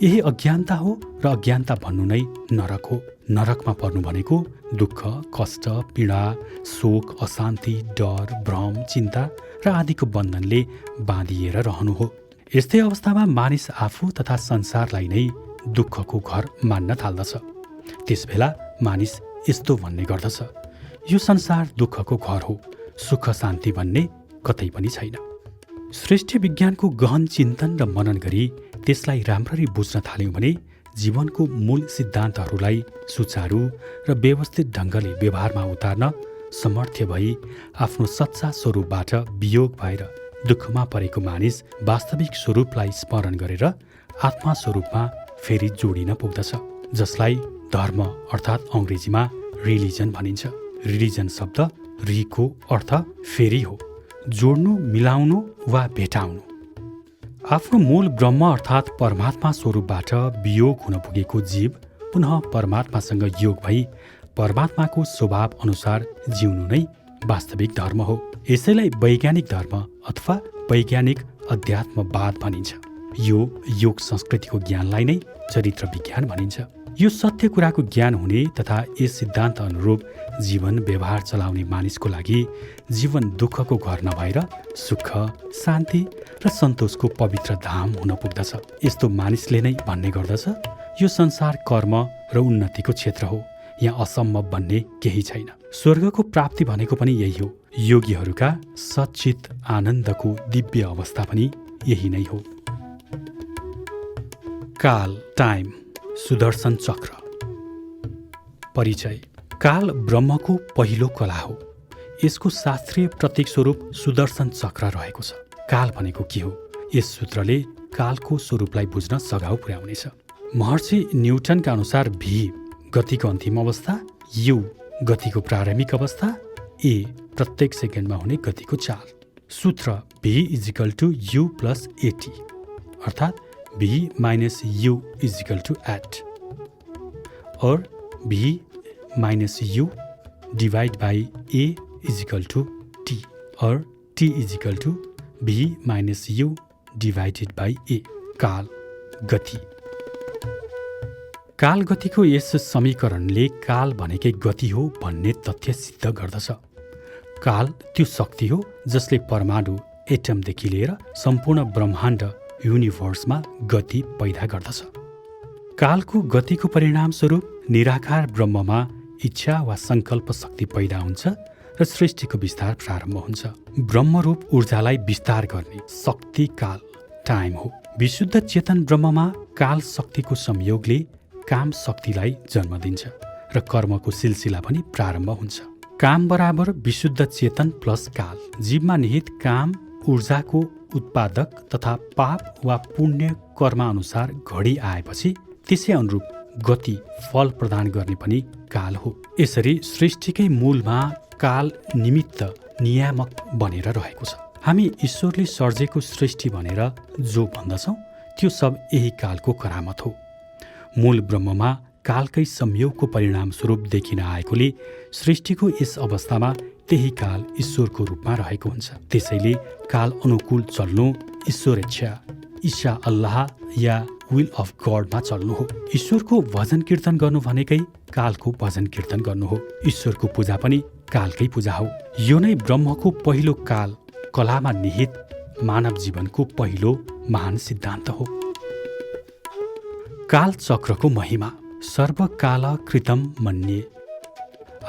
यही अज्ञानता हो र अज्ञानता भन्नु नै नरक हो। नरकमा पर्नु भनेको दुःख, कष्ट, पीडा, शोक, अशान्ति, डर, भ्रम, चिन्ता र आदिको बन्धनले बाँधिएर रहनु हो। यस्तै अवस्थामा मानिस आफू तथा संसारलाई नै दुःखको घर मान्न थाल्दछ। त्यसबेला मानिस यस्तो भन्ने गर्दछ, यो संसार दुःखको घर हो, सुख शान्ति भन्ने कतै पनि छैन। सृष्टि विज्ञानको गहन चिन्तन र मनन गरी त्यसलाई राम्ररी बुझ्न थाल्यौँ भने जीवनको मूल सिद्धान्तहरूलाई सुचारू र व्यवस्थित ढङ्गले व्यवहारमा उतार्न समर्थ भई आफ्नो सच्चा स्वरूपबाट वियोग भएर दुःखमा परेको मानिस वास्तविक स्वरूपलाई स्मरण गरेर आत्मा स्वरूपमा फेरि जोडिन पुग्दछ, जसलाई धर्म अर्थात् अङ्ग्रेजीमा रिलिजन भनिन्छ। रिलिजन शब्द रीको अर्थ फेरि हो, जोड्नु, मिलाउनु वा भेटाउनु। आफ्नो मूल ब्रह्म अर्थात् परमात्मा स्वरूपबाट वियोग हुन पुगेको जीव पुनः परमात्मासँग योग भई परमात्माको स्वभाव अनुसार जिउनु नै वास्तविक धर्म हो। यसैलाई वैज्ञानिक धर्म अथवा वैज्ञानिक अध्यात्मवाद भनिन्छ। यो योग संस्कृतिको ज्ञानलाई नै चरित्र विज्ञान भनिन्छ। यो सत्य कुराको ज्ञान हुने तथा यस सिद्धान्त अनुरूप जीवन व्यवहार चलाउने मानिसको लागि जीवन दुःखको घर नभएर सुख, शान्ति र सन्तोषको पवित्र धाम हुन पुग्दछ। यस्तो मानिसले नै भन्ने गर्दछ, यो संसार कर्म र उन्नतिको क्षेत्र हो, यहाँ असम्भव भन्ने केही छैन। स्वर्गको प्राप्ति भनेको पनि यही हो। योगीहरूका सच्चित आनन्दको दिव्य अवस्था पनि यही नै हो। काल, टाइम, सुदर्शन चक्र। परिचय। काल ब्रह्मको पहिलो कला हो। यसको शास्त्रीय प्रतीक स्वरूप सुदर्शन चक्र रहेको छ। काल भनेको के हो? यस सूत्रले कालको स्वरूपलाई बुझ्न सघाउ पुर्याउनेछ। महर्षि न्युटनका अनुसार भी गतिको अन्तिम अवस्था, यु गतिको प्रारम्भिक अवस्था, ए प्रत्येक सेकेन्डमा हुने गतिको चाल। सूत्र v equal to u plus at अर्थात् v minus u equal to at or v minus u divide by a equal to t or t equal to v minus u divided by a. काल, गति। काल गतिको यस समीकरणले काल भनेकै गति हो भन्ने तथ्य सिद्ध गर्दछ। काल त्यो शक्ति हो जसले परमाणु, एटमदेखि लिएर सम्पूर्ण ब्रह्माण्ड युनिभर्समा गति पैदा गर्दछ। कालको गतिको परिणामस्वरूप निराकार ब्रह्ममा इच्छा वा सङ्कल्प शक्ति पैदा हुन्छ र सृष्टिको विस्तार प्रारम्भ हुन्छ। ब्रह्मरूप ऊर्जालाई विस्तार गर्ने शक्ति काल टाइम हो। विशुद्ध चेतन ब्रह्ममा काल शक्तिको संयोगले काम शक्तिलाई जन्म दिन्छ र कर्मको सिलसिला पनि प्रारम्भ हुन्छ। काम बराबर विशुद्ध चेतन प्लस काल। जीवमा निहित काम ऊर्जाको उत्पादक तथा पाप वा पुण्य कर्म अनुसार घडी आएपछि त्यसै अनुरूप गति फल प्रदान गर्ने पनि काल हो। यसरी सृष्टिकै मूलमा काल निमित्त नियामक बनेर रहेको छ। हामी ईश्वरले सर्जेको सृष्टि भनेर जो भन्दछौँ त्यो सब यही कालको करामत हो। मूल ब्रह्ममा कालकै संयोगको परिणाम स्वरूप देखिन आएकोले सृष्टिको यस अवस्थामा त्यही काल ईश्वरको रूपमा रहेको हुन्छ। त्यसैले काल अनुकूल चल्नु ईश्वर इच्छा अल्लाह या विल अफ गडमा चल्नु हो। ईश्वरको भजन कीर्तन गर्नु भनेकै कालको भजन कीर्तन गर्नु हो। ईश्वरको पूजा पनि कालकै पूजा हो। यो नै ब्रह्मको पहिलो काल कलामा निहित मानव जीवनको पहिलो महान सिद्धान्त हो। काल चक्रको महिमा सर्वकाल कृतम मन्ये।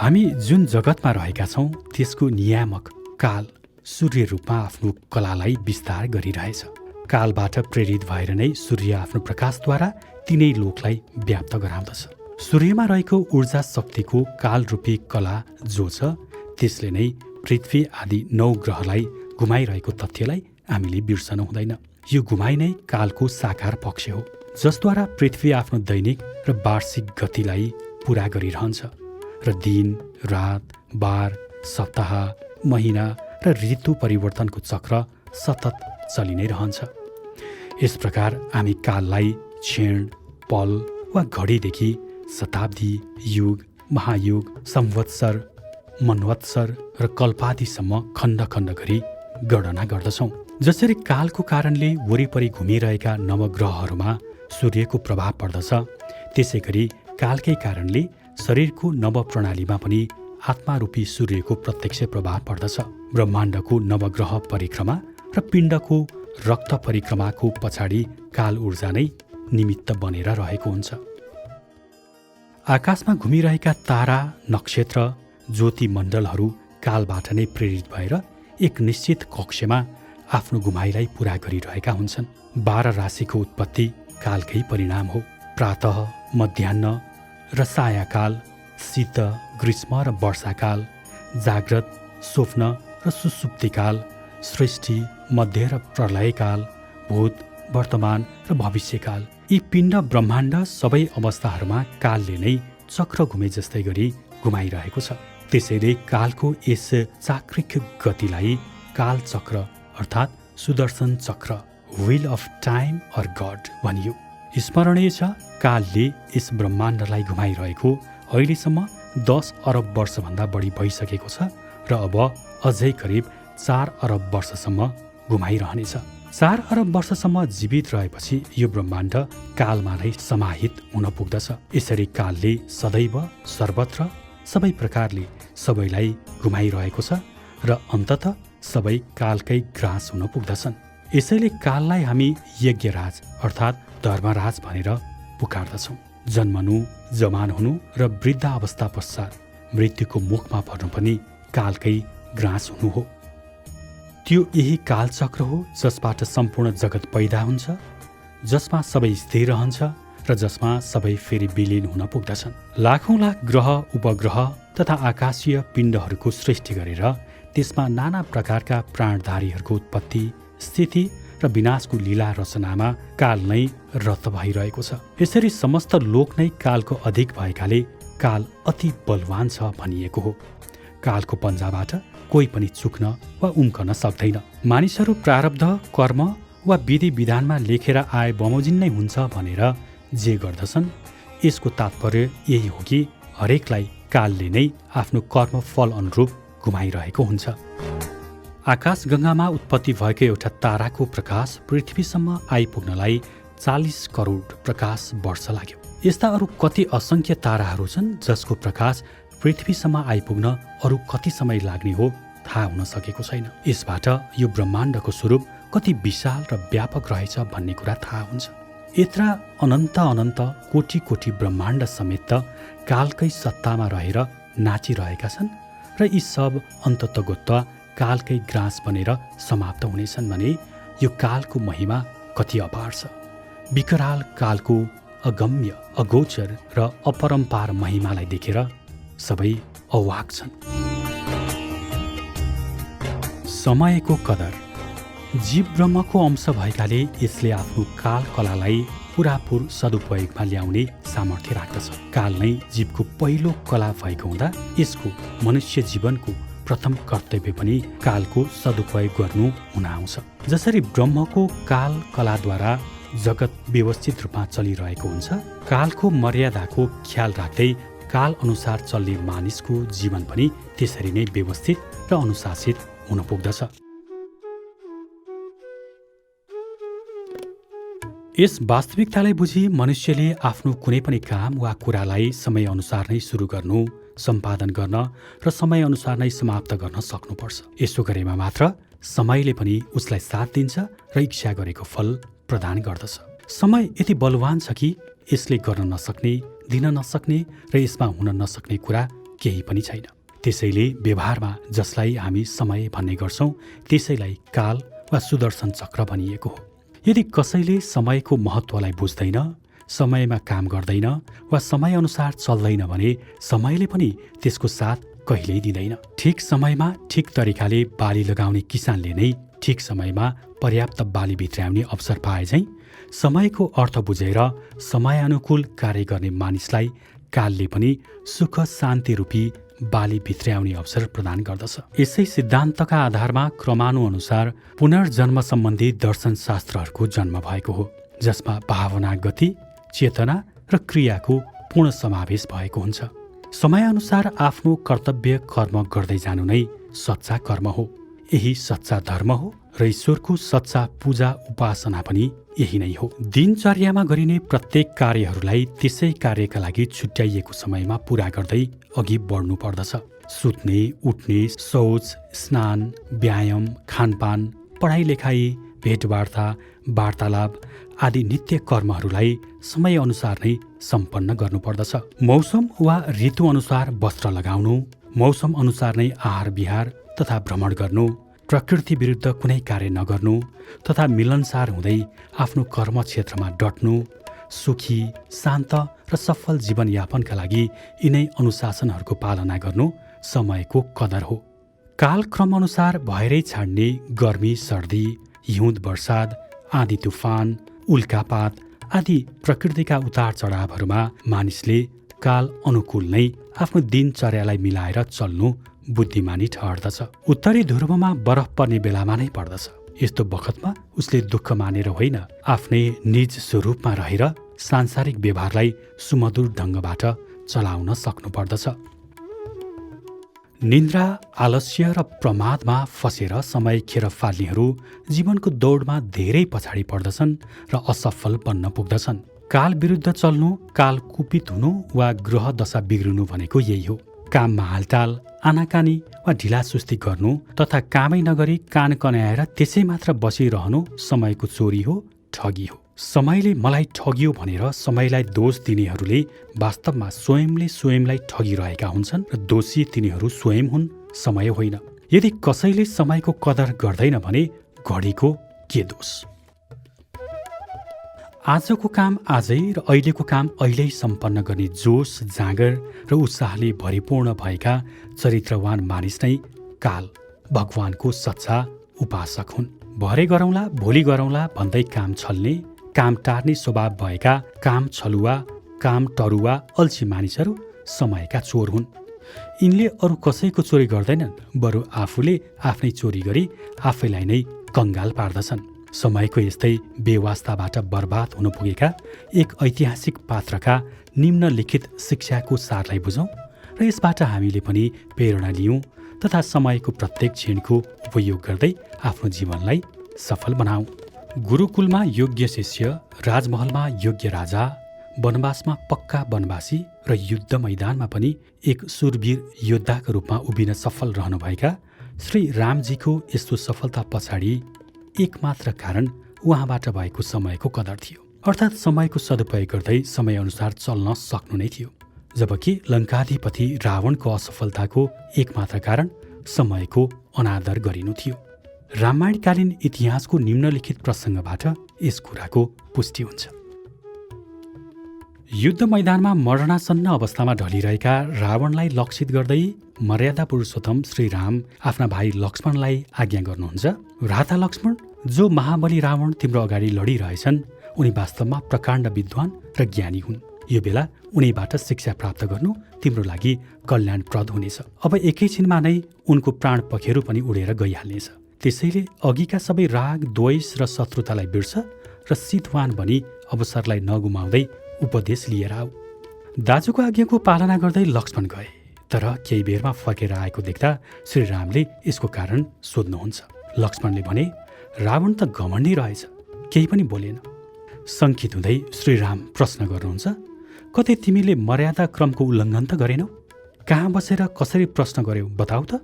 हामी जुन जगतमा रहेका छौँ त्यसको नियामक काल सूर्य रूपमा आफ्नो कलालाई विस्तार गरिरहेछ। कालबाट प्रेरित भएर नै सूर्य आफ्नो प्रकाशद्वारा तिनै लोकलाई व्याप्त गराउँदछ। सूर्यमा रहेको ऊर्जा शक्तिको कालरूपी कला जो छ त्यसले नै पृथ्वी आदि 9 ग्रहलाई घुमाइरहेको तथ्यलाई हामीले बिर्सनु हुँदैन। यो घुमाइ नै कालको साकार पक्ष हो जसद्वारा पृथ्वी आफ्नो दैनिक र वार्षिक गतिलाई पूरा गरिरहन्छ र दिन रात बार सप्ताह महिना र ऋतु परिवर्तनको चक्र सतत चलि नै रहन्छ। यस प्रकार हामी काललाई क्षण पल वा घडीदेखि शताब्दी युग महायुग संवत्सर मनवत्सर र कल्पादिसम्म खण्ड खण्ड गरी गणना गर्दछौँ। जसरी कालको कारणले वरिपरि घुमिरहेका नवग्रहहरूमा सूर्यको प्रभाव पर्दछ त्यसै गरी कालकै कारणले शरीरको नवप्रणालीमा पनि आत्मारूपी सूर्यको प्रत्यक्ष प्रभाव पर्दछ। ब्रह्माण्डको नवग्रह परिक्रमा र पिण्डको रक्त परिक्रमाको पछाडि काल ऊर्जा नै निमित्त बनेर रहेको हुन्छ। आकाशमा घुमिरहेका तारा नक्षत्र ज्योतिमण्डलहरू कालबाट नै प्रेरित भएर एक निश्चित कक्षमा आफ्नो घुमाइलाई पूरा गरिरहेका हुन्छन्। 12 राशिको उत्पत्ति कालकै परिणाम हो। प्रातः मध्याह्न र सायाकाल, शीत ग्रीष्म र वर्षाकाल, जाग्रत स्वप्न र सुसुप्तिकाल, सृष्टि मध्य र प्रलयकाल, भूत वर्तमान र भविष्यकाल, यी पिण्ड ब्रह्माण्ड सबै अवस्थाहरूमा कालले नै चक्र घुमे जस्तै गरी घुमाइरहेको छ। त्यसैले कालको यस चाक्रिक गतिलाई काल चक्र अर्थात् Sudarshan Chakra wheel of time or god भनियो। स्मरणीय छ कालले यस ब्रह्माण्डलाई घुमाइरहेको अहिलेसम्म 10 अरब वर्षभन्दा बढी भइसकेको छ र अब अझै करिब 4 अरब वर्षसम्म घुमाइरहनेछ। 4 अरब वर्षसम्म जीवित रहेपछि यो ब्रह्माण्ड कालमा नै समाहित हुन पुग्दछ। यसरी कालले सदैव सर्वत्र सबै प्रकारले सबैलाई घुमाइरहेको छ र अन्ततः सबै कालकै ग्रास हुन पुग्दछन्। यसैले काललाई हामी यज्ञराज अर्थात् धर्मराज भनेर पुकार्दछौँ। जन्मनु जवान हुनु र वृद्धावस्था पश्चात मृत्युको मुखमा पर्नु पनि कालकै ग्रास हुनु हो। त्यो यही कालचक्र हो जसबाट सम्पूर्ण जगत पैदा हुन्छ, जसमा सबै स्थिर रहन्छ र जसमा सबै फेरि विलीन हुन पुग्दछन्। लाखौँ लाख ग्रह उपग्रह तथा आकाशीय पिण्डहरूको सृष्टि गरेर त्यसमा नाना प्रकारका प्राणधारीहरूको उत्पत्ति स्थिति र विनाशको लीला रचनामा काल नै रत भइरहेको छ। यसरी समस्त लोक नै कालको अधिक भएकाले काल अति बलवान छ भनिएको हो। कालको पन्जाबाट कोही पनि चुक्न वा उम्कन सक्दैन। मानिसहरू प्रारब्ध कर्म वा विधि विधानमा लेखेर आए बमोजिम नै हुन्छ भनेर जे गर्दछन् यसको तात्पर्य यही हो कि हरेकलाई कालले नै आफ्नो कर्मफल अनुरूप घुमाइरहेको हुन्छ। आकाशगङ्गामा उत्पत्ति भएको एउटा ताराको प्रकाश पृथ्वीसम्म आइपुग्नलाई 40 करोड प्रकाश वर्ष लाग्यो। यस्ता अरू कति असङ्ख्य ताराहरू छन् जसको प्रकाश पृथ्वीसम्म आइपुग्न अरू कति समय लाग्ने हो थाहा हुन सकेको छैन। यसबाट यो ब्रह्माण्डको स्वरूप कति विशाल र व्यापक रहेछ भन्ने कुरा थाहा हुन्छ। यत्रा अनन्त अनन्त कोटी कोटी ब्रह्माण्ड समेत कालकै सत्तामा रहेर नाचिरहेका छन् र यी सब अन्ततगोत्त कालकै ग्रास बनेर समाप्त हुनेछन् भने यो कालको महिमा कति अपार छ। विकराल कालको अगम्य, अगोचर र अपरम्पार महिमालाई देखेर सबै अवाक छन्। समयको कदर। जीव ब्रह्मको अंश भएकाले यसले आफ्नो काल कलालाई पुरापुर सदुपयोगमा ल्याउने सामर्थ्य राख्दछ। काल नै जीवको पहिलो कला भएको हुँदा यसको मनुष्य जीवनको प्रथम कर्तव्य पनि कालको सदुपयोग गर्नु हुन आउँछ। जसरी ब्रह्मको काल कलाद्वारा जगत व्यवस्थित रूपमा चलिरहेको हुन्छ, कालको मर्यादाको ख्याल राख्दै काल अनुसार चल्ने मानिसको जीवन पनि त्यसरी नै व्यवस्थित र अनुशासित हुन पुग्दछ। यस वास्तविकतालाई बुझी मनुष्यले आफ्नो कुनै पनि काम वा कुरालाई समयअनुसार नै सुरु गर्नु, सम्पादन गर्न र समयअनुसार नै समाप्त गर्न सक्नुपर्छ। यसो गरेमा मात्र समयले पनि उसलाई साथ दिन्छ र इच्छा गरेको फल प्रदान गर्दछ। समय यति बलवान छ कि यसले गर्न नसक्ने, दिन नसक्ने र यसमा हुन नसक्ने कुरा केही पनि छैन। त्यसैले व्यवहारमा जसलाई हामी समय भन्ने गर्छौं त्यसैलाई काल वा सुदर्शन चक्र भनिएको हो। यदि कसैले समयको महत्त्वलाई बुझ्दैन, समयमा काम गर्दैन वा समयअनुसार चल्दैन भने समयले पनि त्यसको साथ कहिल्यै दिँदैन। ठिक समयमा ठिक तरिकाले बाली लगाउने किसानले नै ठिक समयमा पर्याप्त बाली भित्र्याउने अवसर पाए झैं समयको अर्थ बुझेर समयानुकूल कार्य गर्ने मानिसलाई कालले पनि सुख शान्ति रूपी बाली भित्र्याउने अवसर प्रदान गर्दछ। यसै सिद्धान्तका आधारमा क्रमानुअनुसार पुनर्जन्म सम्बन्धी दर्शनशास्त्रहरूको जन्म भएको हो, जसमा भावना, गति, चेतना र क्रियाको पूर्ण समावेश भएको हुन्छ। समयअनुसार आफ्नो कर्तव्य कर्म गर्दै जानु नै सच्चा कर्म हो। यही सच्चा धर्म हो र ईश्वरको सच्चा पूजा उपासना पनि यही नै हो। दिनचर्यामा गरिने प्रत्येक कार्यहरूलाई त्यसै कार्यका लागि छुट्याइएको समयमा पूरा गर्दै अघि बढ्नु पर्दछ। सुत्ने, उठ्ने, शौच, स्नान, व्यायाम, खानपान, पढाइ लेखाइ, भेटवार्ता, वार्तालाप आदि नित्य कर्महरूलाई समयअनुसार नै सम्पन्न गर्नुपर्दछ। मौसम वा ऋतु अनुसार वस्त्र लगाउनु, मौसम अनुसार नै आहार विहार तथा भ्रमण गर्नु, प्रकृति विरुद्ध कुनै कार्य नगर्नु तथा मिलनसार हुँदै आफ्नो कर्म क्षेत्रमा डट्नु, सुखी, शान्त र सफल जीवनयापनका लागि यिनै अनुशासनहरूको पालना गर्नु समयको कदर हो। कालक्रम अनुसार भएरै छाड्ने गर्मी, सर्दी, हिउँद, बर्सात, आँधी, तुफान, उल्कापात आदि प्रकृतिका उतार चढावहरूमा मानिसले काल अनुकूल नै आफ्नो दिनचर्यालाई मिलाएर चल्नु बुद्धिमानी ठहर्दछ। उत्तरी ध्रुवमा बरफ पर्ने बेलामा नै पर्दछ। यस्तो बखतमा उसले दुःख मानेर होइन, आफ्नै निज स्वरूपमा रहेर सांसारिक व्यवहारलाई सुमधुर ढङ्गबाट चलाउन सक्नुपर्दछ। निन्द्रा, आलस्य र प्रमादमा फसेर समय खेर फाल्नेहरू जीवनको दौडमा धेरै पछाडि पर्दछन् र असफल बन्न पुग्दछन्। काल विरुद्ध चल्नु, काल कुपित हुनु वा ग्रह दशा बिग्रिनु भनेको यही हो। काममा हालटाल, आनाकानी वा ढिलासुस्ती गर्नु तथा कामै नगरी कान कन्याएर त्यसै मात्र बसिरहनु समयको चोरी हो, ठगी हो। समयले मलाई ठगियो भनेर समयलाई दोष दिनेहरूले वास्तवमा स्वयंलाई ठगिरहेका हुन्छन् र दोषी तिनीहरू स्वयं हुन्, समय होइन। यदि कसैले समयको कदर गर्दैन भने घडीको के दोष? आजको काम आजै र अहिलेको काम अहिल्यै सम्पन्न गर्ने जोश, जाँगर र उत्साहले भरिपूर्ण भएका चरित्रवान मानिस नै काल भगवानको सच्चा उपासक हुन्। भरे गरौँला, भोलि गरौँला भन्दै काम छल्ने, काम टार्ने स्वभाव भएका काम छलुवा, काम टरुवा, अल्छी मानिसहरू समयका चोर हुन्। यिनले अरू कसैको चोरी गर्दैनन्, बरु आफूले आफ्नै चोरी गरी आफैलाई नै कङ्गाल पार्दछन्। समयको यस्तै बेवास्ताबाट बर्बाद हुन पुगेका एक ऐतिहासिक पात्रका निम्नलिखित शिक्षाको सारलाई बुझौँ र यसबाट हामीले पनि प्रेरणा लियौँ तथा समयको प्रत्येक क्षणको उपयोग गर्दै आफ्नो जीवनलाई सफल बनाऊ। गुरुकुलमा योग्य शिष्य, राजमहलमा योग्य राजा, वनवासमा पक्का वनवासी र युद्ध मैदानमा पनि एक सुरवीर योद्धाका रूपमा उभिन सफल रहनुभएका श्री रामजीको यस्तो सफलता पछाडि एकमात्र कारण उहाँबाट भएको समयको कदर थियो। अर्थात् समयको सदुपयोग गर्दै समयअनुसार चल्न सक्नु नै थियो। जबकि लङ्काधिपति रावणको असफलताको एकमात्र कारण समयको अनादर गरिनु थियो। रामायणकालीन इतिहासको निम्नलिखित प्रसङ्गबाट यस कुराको पुष्टि हुन्छ। युद्ध मैदानमा मरणासन्न अवस्थामा ढलिरहेका रावणलाई लक्षित गर्दै मर्यादा पुरुषोत्तम श्रीराम आफ्ना भाइ लक्ष्मणलाई आज्ञा गर्नुहुन्छ, भ्राता लक्ष्मण, जो महाबली रावण तिम्रो अगाडि लडिरहेछन् उनी वास्तवमा प्रकाण्ड विद्वान र ज्ञानी हुन्। यो बेला उनीबाट शिक्षा प्राप्त गर्नु तिम्रो लागि कल्याणप्रद हुनेछ। अब एकैछिनमा नै उनको प्राण पखेरु पनि उडेर गइहाल्नेछ। त्यसैले अघिका सबै राग, द्वेष र शत्रुतालाई बिर्स र शीतवान बनी अवसरलाई नगुमाउँदै उपदेश लिएर आऊ। दाजुको आज्ञाको पालना गर्दै लक्ष्मण गए, तर केही बेरमा फर्केर आएको देख्दा श्रीरामले यसको कारण सोध्नुहुन्छ। लक्ष्मणले भने, रावण त घमण्डी रहेछ, केही पनि बोलेन। शङ्कित हुँदै श्रीराम प्रश्न गर्नुहुन्छ, कतै तिमीले मर्यादा क्रमको उल्लङ्घन त गरेनौ? कहाँ बसेर कसरी प्रश्न गर्यौ बताऊ त?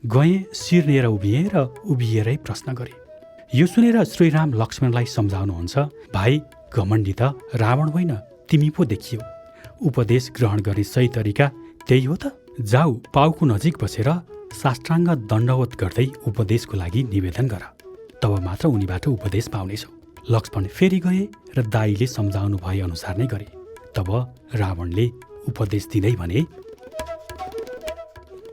गएँ, शिर लिएर उभिएँ र उभिएरै प्रश्न गरेँ। यो सुनेर श्रीराम लक्ष्मणलाई सम्झाउनुहुन्छ, भाइ, घमण्डी त रावण होइन, तिमी पो देखियो। उपदेश ग्रहण गर्ने सही तरिका त्यही हो त। जाऊ, पाउको नजिक बसेर साष्टाङ्ग दण्डवत गर्दै उपदेशको लागि निवेदन गर, तब मात्र उनीबाट उपदेश पाउनेछौ। लक्ष्मण फेरि गए र दाईले सम्झाउनु भए अनुसार नै गरे। तब रावणले उपदेश दिँदै भने,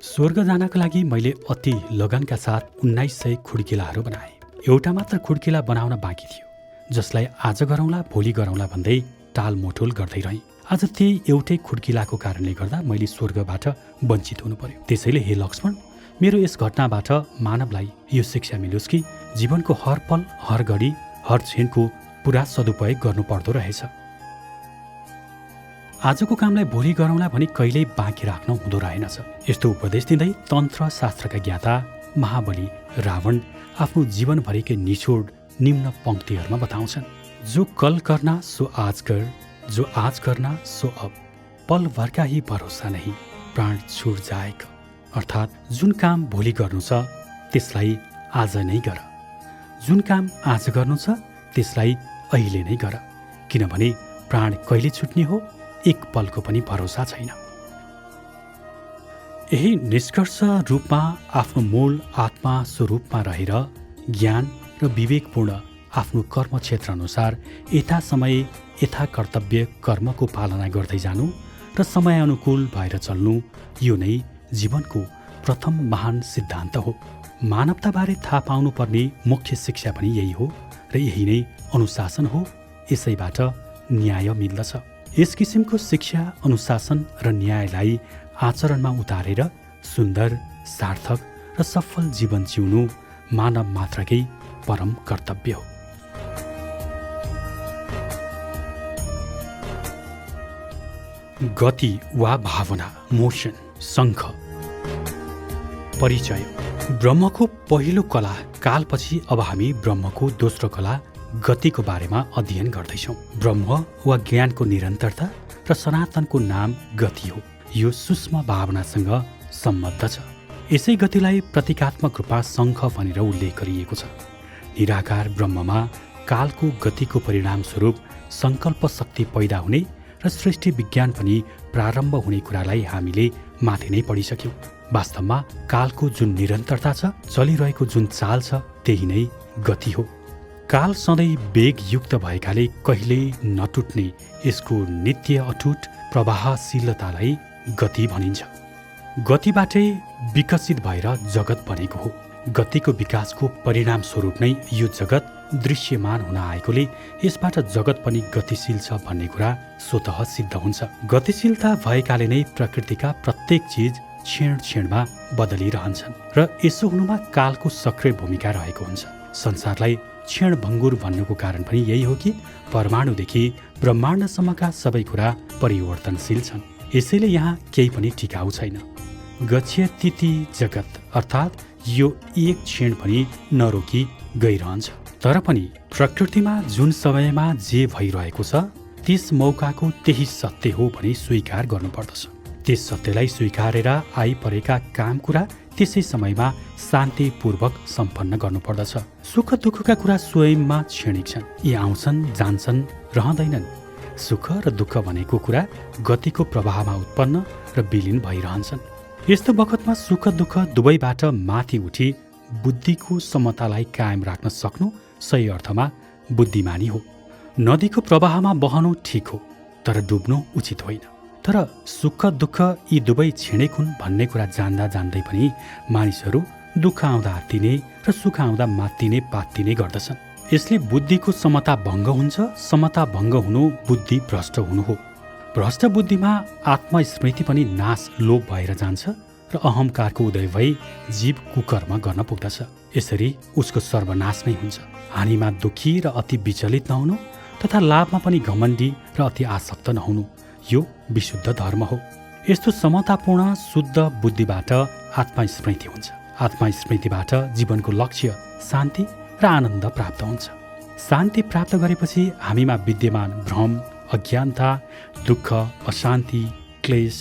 स्वर्ग जानका लागि मैले अति लगनका साथ 1900 खुड्किलाहरू बनाएँ। एउटा मात्र खुड्किला बनाउन बाँकी थियो, जसलाई आज गरौँला भोलि गरौँला भन्दै टालमोटोल गर्दै रहेँ। आज त्यही एउटै खुड्किलाको कारणले गर्दा मैले स्वर्गबाट वञ्चित हुनु पर्यो। त्यसैले हे लक्ष्मण, मेरो यस घटनाबाट मानवलाई यो शिक्षा मिलोस् कि जीवनको हर पल, हर घडी, हर क्षणको पुरा सदुपयोग गर्नुपर्दो रहेछ। आजको कामलाई भोलि गरौँला भनी कहिल्यै बाँकी राख्न हुँदो रहेनछ। यस्तो उपदेश दिँदै तन्त्र शास्त्रका ज्ञाता महाबली रावण आफ्नो जीवनभरिकै निचोड निम्न पंक्तिहरूमा बताउँछन्। जो कल करना सो आज कर, जो आज करना सो अब, पल भर का ही भरोसा नहीं, प्राण छुट जाएगा। अर्थात् जुन काम भोलि गर्नु छ त्यसलाई आज नै गर, जुन काम आज गर्नु छ त्यसलाई अहिले नै गर, किनभने प्राण कहिले छुट्ने हो एक पलको पनि भरोसा छैन। यही निष्कर्ष रूपमा आफ्नो मूल आत्मा स्वरूपमा रहेर ज्ञान र विवेकपूर्ण आफ्नो कर्म क्षेत्र अनुसार यथा समय यथा कर्तव्य कर्मको पालना गर्दै जानु र समयानुकूल भएर चल्नु, यो नै जीवनको प्रथम महान सिद्धान्त हो। मानवताबारे थाहा पाउनुपर्ने मुख्य शिक्षा पनि यही हो र यही नै अनुशासन हो। यसैबाट न्याय मिल्दछ। यस किसिमको शिक्षा, अनुशासन र न्यायलाई आचरणमा उतारेर सुन्दर, सार्थक र सफल जीवन जिउनु मानव मात्रकै परम कर्तव्य हो। गति वा भावना, मोशन, शङ्ख। परिचय। ब्रह्मको पहिलो कला कालपछि अब हामी ब्रह्मको दोस्रो कला गतिको बारेमा अध्ययन गर्दैछौँ। ब्रह्म वा ज्ञानको निरन्तरता र सनातनको नाम गति हो। यो सूक्ष्म भावनासँग सम्बद्ध छ। यसै गतिलाई प्रतीकात्मक रूपमा शङ्ख भनेर उल्लेख गरिएको छ। निराकार ब्रह्ममा कालको गतिको परिणामस्वरूप सङ्कल्प शक्ति पैदा हुने र सृष्टि विज्ञान पनि प्रारम्भ हुने कुरालाई हामीले माथि नै पढिसक्यौँ। वास्तवमा कालको जुन निरन्तरता छ, चलिरहेको जुन चाल छ, त्यही नै गति हो। काल सधैँ वेगयुक्त भएकाले कहिल्यै नटुट्ने यसको नित्य अटुट प्रवाहशीलतालाई गति भनिन्छ। गतिबाटै विकसित भएर जगत बनेको हो। गतिको विकासको परिणामस्वरूप नै यो जगत दृश्यमान हुन आएकोले यसबाट जगत पनि गतिशील छ भन्ने कुरा स्वतः सिद्ध हुन्छ। गतिशीलता भएकाले नै प्रकृतिका प्रत्येक चिज क्षण क्षणमा बदलिरहन्छन् र यसो हुनुमा कालको सक्रिय भूमिका रहेको हुन्छ। संसारलाई क्षणभङ्गुर भन्नुको कारण पनि यही हो कि परमाणुदेखि ब्रह्माण्डसम्मका सबै कुरा परिवर्तनशील छन्। यसैले यहाँ केही पनि टिकाउ छैन। गच्छेतीति जगत, अर्थात् यो एक क्षण पनि नरोकी गइरहन्छ। तर पनि प्रकृतिमा जुन समयमा जे भइरहेको छ त्यस मौकाको त्यही सत्य हो भनी स्वीकार गर्नुपर्दछ। त्यस सत्यलाई स्वीकारेर आइपरेका काम कुरा त्यसै समयमा शान्तिपूर्वक सम्पन्न गर्नुपर्दछ। सुख दुःखका कुरा स्वयंमा क्षणिक छन्। यी आउँछन्, जान्छन्, रहँदैनन्। सुख र दुःख भनेको कुरा गतिको प्रवाहमा उत्पन्न र विलीन भइरहन्छन्। यस्तो बखतमा सुख दुःख दुवैबाट माथि उठी बुद्धिको समतालाई कायम राख्न सक्नु सही अर्थमा बुद्धिमानी हो। नदीको प्रवाहमा बहनु ठिक हो, तर डुब्नु उचित होइन। तर सुख दुःख यी दुवै क्षणिक हुन् भन्ने कुरा जान्दा जान्दै पनि मानिसहरू दुःख आउँदा आत्तिने र सुख आउँदा मात्तिने पात्तिने गर्दछन्। यसले बुद्धिको समता भङ्ग हुन्छ। समता भङ्ग हुनु बुद्धि भ्रष्ट हुनु हो। भ्रष्ट बुद्धिमा आत्मस्मृति पनि नाश लोप भएर जान्छ र अहङ्कारको उदय भई जीव कुकर्म गर्न पुग्दछ। यसरी उसको सर्वनाश नै हुन्छ। हानिमा दुखी र अति विचलित नहुनु तथा लाभमा पनि घमण्डी र अति आसक्त नहुनु यो विशुद्ध धर्म हो। यस्तो समतापूर्ण शुद्ध बुद्धिबाट आत्मस्मृति हुन्छ। आत्मस्मृतिबाट जीवनको लक्ष्य शान्ति र आनन्द प्राप्त हुन्छ। शान्ति प्राप्त गरेपछि हामीमा विद्यमान भ्रम, अज्ञानता, दुःख, अशान्ति, क्लेश,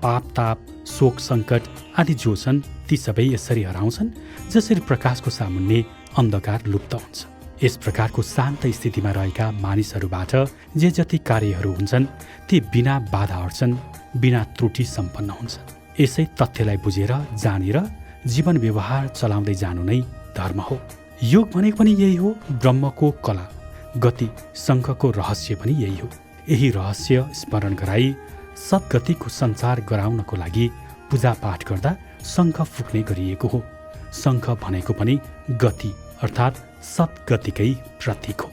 पाप ताप, शोक सङ्कट आदि जो छन् ती सबै यसरी हराउँछन् जसरी प्रकाशको सामुन्ने अन्धकार लुप्त हुन्छ। यस प्रकारको शान्त स्थितिमा रहेका मानिसहरूबाट जे जति कार्यहरू हुन्छन् ती बिना बाधा अड्चन, बिना त्रुटि सम्पन्न हुन्छन्। यसै तथ्यलाई बुझेर जानेर जीवन व्यवहार चलाउँदै जानु नै धर्म हो। योग भनेको पनि यही हो। ब्रह्मको कला, गति, शङ्खको रहस्य पनि यही हो। यही रहस्य स्मरण गराई सद्गतिको सञ्चार गराउनको लागि पूजापाठ गर्दा शङ्ख फुक्ने गरिएको हो। शङ्ख भनेको पनि गति अर्थात् सद्गतिकै प्रतीक हो।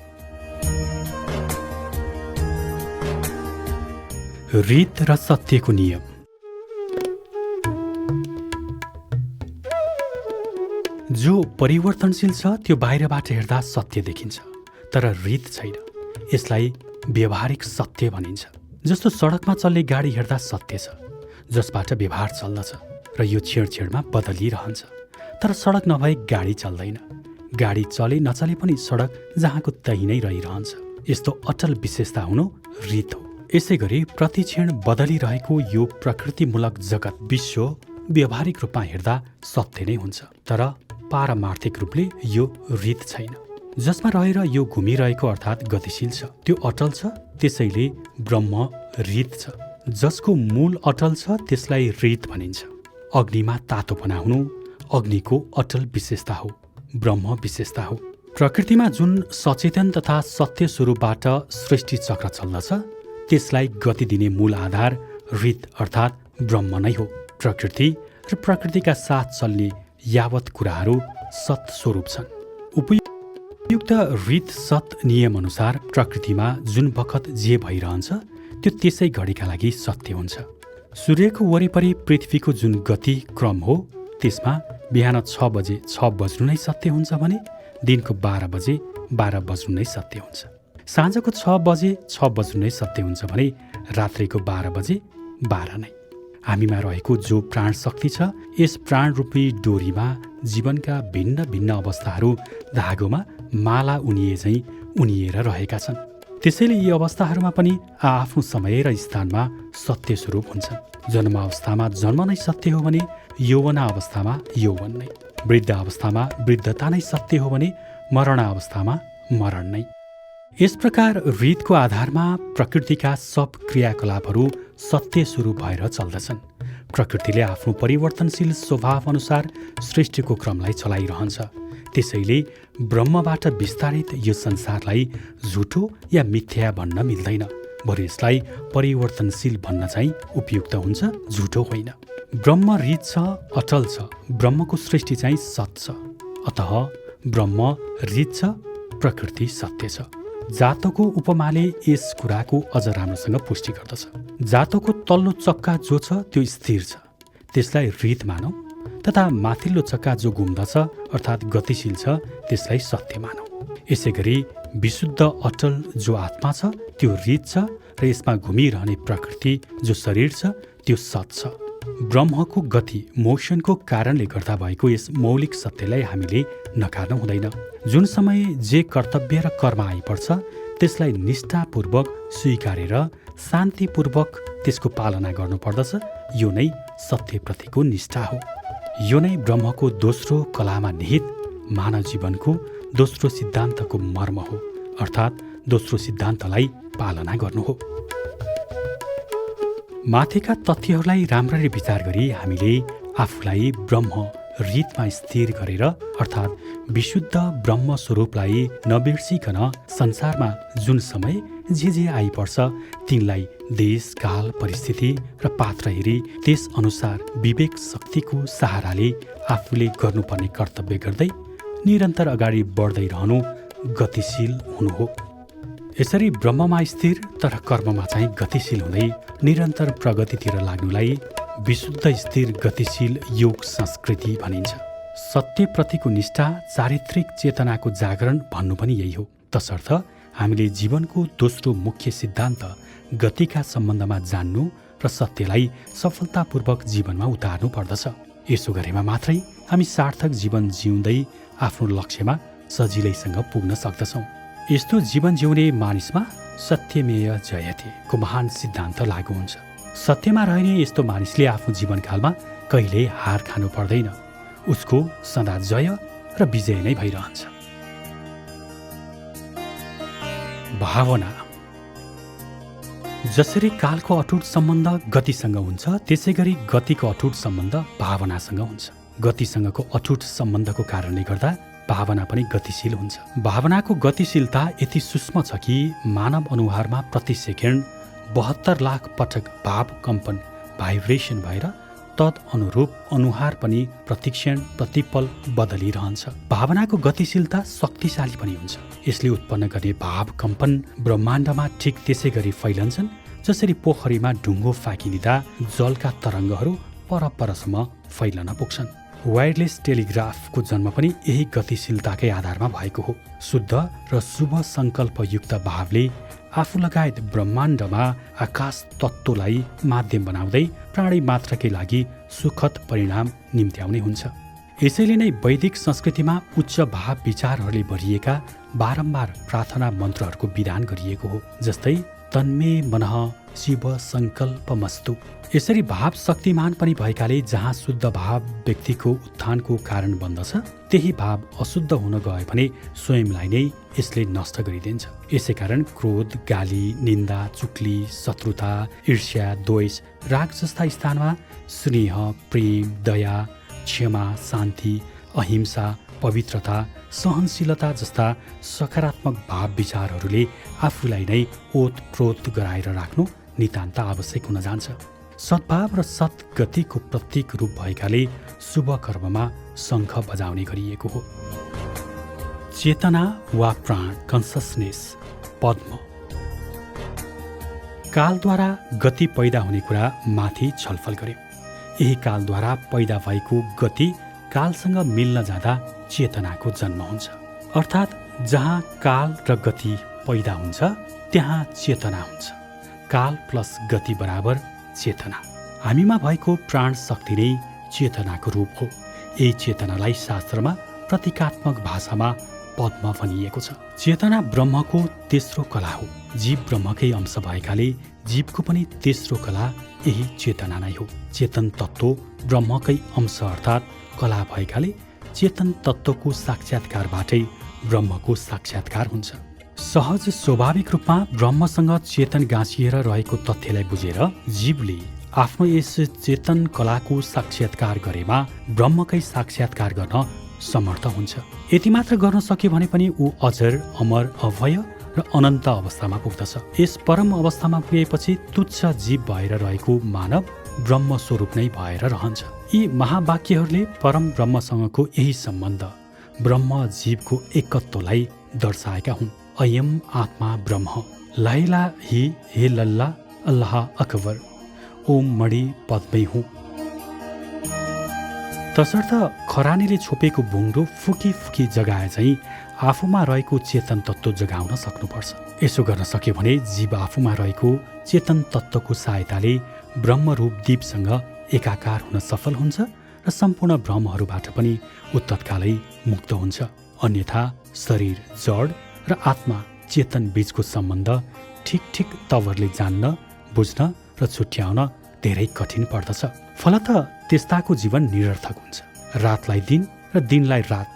रीत र सत्यको नियम। जो परिवर्तनशील छ त्यो बाहिरबाट हेर्दा सत्य देखिन्छ, तर रीत छैन। यसलाई व्यवहारिक सत्य भनिन्छ। जस्तो सडकमा चल्ने गाडी हेर्दा सत्य छ, जसबाट व्यवहार चल्दछ र यो छेडछेडमा बदलिरहन्छ। तर सडक नभए गाडी चल्दैन। गाडी चले नचले पनि सडक जहाँको त्यही नै रहिरहन्छ। यस्तो अटल विशेषता हुनु रीत हो। यसै गरी प्रतिक्षण बदलिरहेको यो प्रकृतिमूलक जगत विश्व व्यवहारिक रूपमा हेर्दा सत्य नै हुन्छ, तर पारमार्थिक रूपले यो रीत छैन। जसमा रहेर यो घुमिरहेको अर्थात् गतिशील छ त्यो अटल छ, त्यसैले ब्रह्म रीत छ। जसको मूल अटल छ त्यसलाई रीत भनिन्छ। अग्निमा तातो बनाउनु अग्निको अटल विशेषता हो, ब्रह्म विशेषता हो। प्रकृतिमा जुन सचेतन तथा सत्य स्वरूपबाट सृष्टि चक्र चल्दछ त्यसलाई गति दिने मूल आधार रीत अर्थात् ब्रह्म नै हो। प्रकृति र प्रकृतिका साथ चल्ने यावत कुराहरू सत स्वरूप छन्। उपयुक्त रीत सत नियम अनुसार प्रकृतिमा जुन बखत जे भइरहन्छ त्यो त्यसै घडीका लागि सत्य हुन्छ। सूर्यको वरिपरि पृथ्वीको जुन गति क्रम हो त्यसमा बिहान 6 बजे 6 बज्नु नै सत्य हुन्छ भने दिनको 12 बजे 12 बज्नु नै सत्य हुन्छ। साँझको 6 बजे 6 बज्नु नै सत्य हुन्छ भने रात्रिको 12 बजे 12 नै। हामीमा रहेको जो प्राण शक्ति छ यस प्राणरूपी डोरीमा जीवनका भिन्न भिन्न अवस्थाहरू धागोमा माला उनिए झैँ उनिएर रहेका छन्। त्यसैले यी अवस्थाहरूमा पनि आआफ्नो समय र स्थानमा सत्य स्वरूप हुन्छन्। जन्म अवस्थामा जन्म नै सत्य हो भने यौवन अवस्थामा यौवन नै, वृद्ध अवस्थामा वृद्धता नै सत्य हो भने मरण अवस्थामा मरण नै। यस प्रकार रीतको आधारमा प्रकृतिका सब क्रियाकलापहरू सत्य स्वरूप भएर चल्दछन्। प्रकृतिले आफ्नो परिवर्तनशील स्वभाव अनुसार सृष्टिको क्रमलाई चलाइरहन्छ। त्यसैले ब्रह्मबाट विस्तारित यो संसारलाई झुटो या मिथ्या भन्न मिल्दैन, बरु यसलाई परिवर्तनशील भन्न चाहिँ उपयुक्त हुन्छ, झुटो होइन। ब्रह्म रीत छ, अटल छ। ब्रह्मको सृष्टि चाहिँ सत छ, अतः ब्रह्म रीत छ, प्रकृति सत्य छ। जातोको उपमाले यस कुराको अझ राम्रोसँग पुष्टि गर्दछ। जातोको तल्लो चक्का जो छ त्यो स्थिर छ, त्यसलाई रीत मानौ, तथा माथिल्लो चक्का जो घुम्दछ अर्थात् गतिशील छ त्यसलाई सत्य मानौ। यसै गरी विशुद्ध अटल जो आत्मा छ त्यो रीत छ र यसमा घुमिरहने प्रकृति जो शरीर छ त्यो सत छ। ब्रह्मको गति मोशनको कारणले गर्दा भएको यस मौलिक सत्यलाई हामीले नकार्नु हुँदैन। जुन समय जे कर्तव्य र कर्म आइपर्छ त्यसलाई निष्ठापूर्वक स्वीकारेर शान्तिपूर्वक त्यसको पालना गर्नुपर्दछ। यो नै सत्यप्रतिको निष्ठा हो। यो नै ब्रह्मको दोस्रो कलामा निहित मानव जीवनको दोस्रो सिद्धान्तको मर्म हो, अर्थात् दोस्रो सिद्धान्तलाई पालना गर्नु हो। माथिका तथ्यहरूलाई राम्ररी विचार गरी हामीले आफूलाई ब्रह्म रीतमा स्थिर गरेर अर्थात् विशुद्ध ब्रह्म स्वरूपलाई नबिर्सिकन संसारमा जुन समय जे आइपर्छ तिनलाई देश काल परिस्थिति र पात्र हेरी त्यस अनुसार विवेक शक्तिको सहाराले आफूले गर्नुपर्ने कर्तव्य गर्दै निरन्तर अगाडि बढ्दै रहनु गतिशील हुनु हो। यसरी ब्रह्ममा स्थिर तर कर्ममा चाहिँ गतिशील हुँदै निरन्तर प्रगतितिर लाग्नुलाई विशुद्ध स्थिर गतिशील योग संस्कृति भनिन्छ। सत्यप्रतिको निष्ठा चारित्रिक चेतनाको जागरण भन्नु पनि यही हो। तसर्थ हामीले जीवनको दोस्रो मुख्य सिद्धान्त गतिका सम्बन्धमा जान्नु र सत्यलाई सफलतापूर्वक जीवनमा उतार्नु पर्दछ। यसो गरेमा मात्रै हामी सार्थक जीवन जिउँदै आफ्नो लक्ष्यमा सजिलैसँग पुग्न सक्दछौँ। यस्तो जीवन जिउने मानिसमा सत्यमेव जयते को महान सिद्धान्त लागू हुन्छ। सत्यमा रहने यस्तो मानिसले आफ्नो जीवनकालमा कहिल्यै हार खानु पर्दैन। उसको सदा जय र विजय नै भइरहन्छ। भावना। जसरी कालको अटुट सम्बन्ध गतिसँग हुन्छ त्यसै गरी गतिको अटुट सम्बन्ध भावनासँग हुन्छ। गतिसँगको अटुट सम्बन्धको कारणले गर्दा भावना पनि गतिशील हुन्छ। भावनाको गतिशीलता यति सूक्ष्म छ कि मानव अनुहारमा प्रति सेकेन्ड 72 लाख पटक भाव कम्पन भाइब्रेसन भएर तद अनुरूप अनुहार पनि प्रतिक्षण प्रतिपल बदलिरहन्छ। भावनाको गतिशीलता शक्तिशाली पनि हुन्छ। यसले उत्पन्न गर्ने भाव कम्पन ब्रह्माण्डमा ठिक त्यसै गरी फैलन्छन् जसरी पोखरीमा ढुङ्गो फ्याँकिदिँदा जलका तरङ्गहरू परपरसम्म फैलन पुग्छन्। वायरलेस टेलिग्राफको जन्म पनि यही गतिशीलताकै आधारमा भएको हो। शुद्ध र शुभ सङ्कल्पयुक्त भावले आफू लगायत ब्रह्माण्डमा आकाश तत्त्वलाई माध्यम बनाउँदै प्राणी मात्रकै लागि सुखद परिणाम निम्त्याउने हुन्छ। यसैले नै वैदिक संस्कृतिमा उच्च भाव विचारहरूले भरिएका बारम्बार प्रार्थना मन्त्रहरूको विधान गरिएको हो। जस्तै तन्मे मनः शिव सङ्कल्पमस्तु। यसरी भाव शक्तिमान पनि भएकाले जहाँ शुद्ध भाव व्यक्तिको उत्थानको कारण बन्दछ त्यही भाव अशुद्ध हुन गए भने स्वयंलाई नै यसले नष्ट गरिदिन्छ। यसै कारण क्रोध, गाली, निन्दा, चुक्ली, शत्रुता, ईर्ष्या, द्वेष, राग जस्ता स्थानमा स्नेह, प्रेम, दया, क्षमा, शान्ति, अहिंसा, पवित्रता, सहनशीलता जस्ता सकारात्मक भाव विचारहरूले आफूलाई नै ओतप्रोत गराएर राख्नु नितान्त आवश्यक हुन जान्छ। सद्भाव र सद्गतिको प्रतीक रूप भएकाले शुभ कर्ममा शङ्ख बजाउने गरिएको हो। चेतना वा प्राण कन्ससनेस पद्म। कालद्वारा गति पैदा हुने कुरा माथि छलफल गर्यौं। यही कालद्वारा पैदा भएको गति कालसँग मिल्न जाँदा चेतनाको जन्म हुन्छ। अर्थात् जहाँ काल र गति पैदा हुन्छ त्यहाँ चेतना हुन्छ। काल प्लस गति बराबर चेतना। हामीमा भएको प्राण शक्ति नै चेतनाको रूप हो। यही चेतनालाई शास्त्रमा प्रतीकात्मक भाषामा पद्म भनिएको छ। चेतना ब्रह्मको तेस्रो कला हो। जीव ब्रह्मकै अंश भएकाले जीवको पनि तेस्रो कला यही चेतना नै हो। चेतन तत्त्व ब्रह्मकै अंश अर्थात् कला भएकाले चेतन तत्त्वको साक्षात्कारबाटै ब्रह्मको साक्षात्कार हुन्छ। सहज स्वाभाविक रूपमा ब्रह्मसँग चेतन गाँसिएर रहेको तथ्यलाई बुझेर जीवले आफ्नो यस चेतन कलाको साक्षात्कार गरेमा ब्रह्मकै साक्षात्कार गर्न समर्थ हुन्छ। यति मात्र गर्न सक्यो भने पनि ऊ अजर, अमर, अभय र अनन्त अवस्थामा पुग्दछ। यस परम अवस्थामा पुगेपछि तुच्छ जीव भएर रहेको मानव ब्रह्म स्वरूप नै भएर रहन्छ। यी महावाक्यहरूले परम ब्रह्मसँगको यही सम्बन्ध ब्रह्म जीवको एकत्वलाई दर्शाएका हुन्। अयम आत्मा ब्रह्म लाइला ही हे लल्ला अल्लाह अकबर ओम मणि पद्मै हुँ। तसर्थ खरानीले छोपेको भुङ्रो फुकी फुकी जगाए चाहिँ आफूमा रहेको चेतन तत्त्व जगाउन सक्नुपर्छ। यसो गर्न सक्यो भने जीव आफूमा रहेको चेतन तत्त्वको सहायताले ब्रह्मरूप दीपसँग एकाकार हुन सफल हुन्छ र सम्पूर्ण भ्रमहरूबाट पनि उत्तत्कालै मुक्त हुन्छ। अन्यथा शरीर जड र आत्मा चेतन बीचको सम्बन्ध ठिक ठिक तवरले जान्न, बुझ्न र छुट्याउन धेरै कठिन पर्दछ। फलत त्यस्ताको जीवन निरर्थक हुन्छ। रातलाई दिन र दिनलाई रात,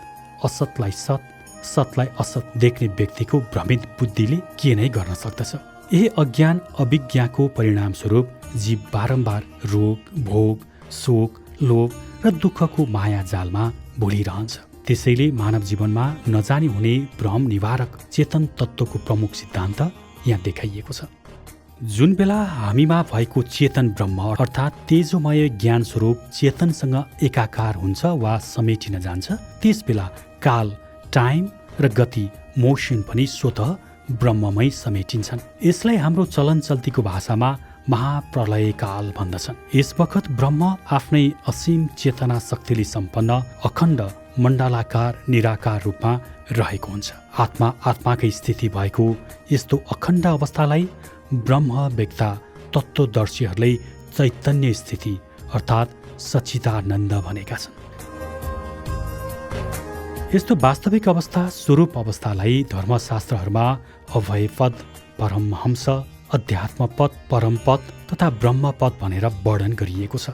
असतलाई सत, सतलाई असत देख्ने व्यक्तिको भ्रमित बुद्धिले के नै गर्न सक्दछ। यही अज्ञान अविज्ञाको परिणामस्वरूप जीव बारम्बार रोग, भोग, शोक, लोभ र दुःखको माया जालमा भुलिरहन्छ। त्यसैले मानव जीवनमा नजानी हुने भ्रम निवारक चेतन तत्त्वको प्रमुख सिद्धान्त यहाँ देखाइएको छ। जुन बेला हामीमा भएको चेतन ब्रह्म अर्थात् तेजोमय ज्ञान स्वरूप चेतनसँग एकाकार हुन्छ वा समेटिन जान्छ, त्यस बेला काल, टाइम र गति, मोसन पनि स्वतः ब्रह्ममै समेटिन्छन्। यसलाई हाम्रो चलनचल्तीको भाषामा महाप्रलय काल भन्दछन्। यस बखत ब्रह्म आफ्नै असीम चेतना शक्तिले सम्पन्न अखण्ड मण्डलाकार निराकार रूपमा रहेको हुन्छ। आत्मा आत्माकै स्थिति भएको यस्तो अखण्ड अवस्थालाई ब्रह्म व्यक्ता तत्त्वदर्शीहरूले चैतन्य स्थिति अर्थात् सच्चिदानन्द भनेका छन्। यस्तो वास्तविक अवस्था स्वरूप अवस्थालाई धर्मशास्त्रहरूमा अभयपद, परमहंस, अध्यात्मपद, परमपद तथा ब्रह्मपद भनेर वर्णन गरिएको छ।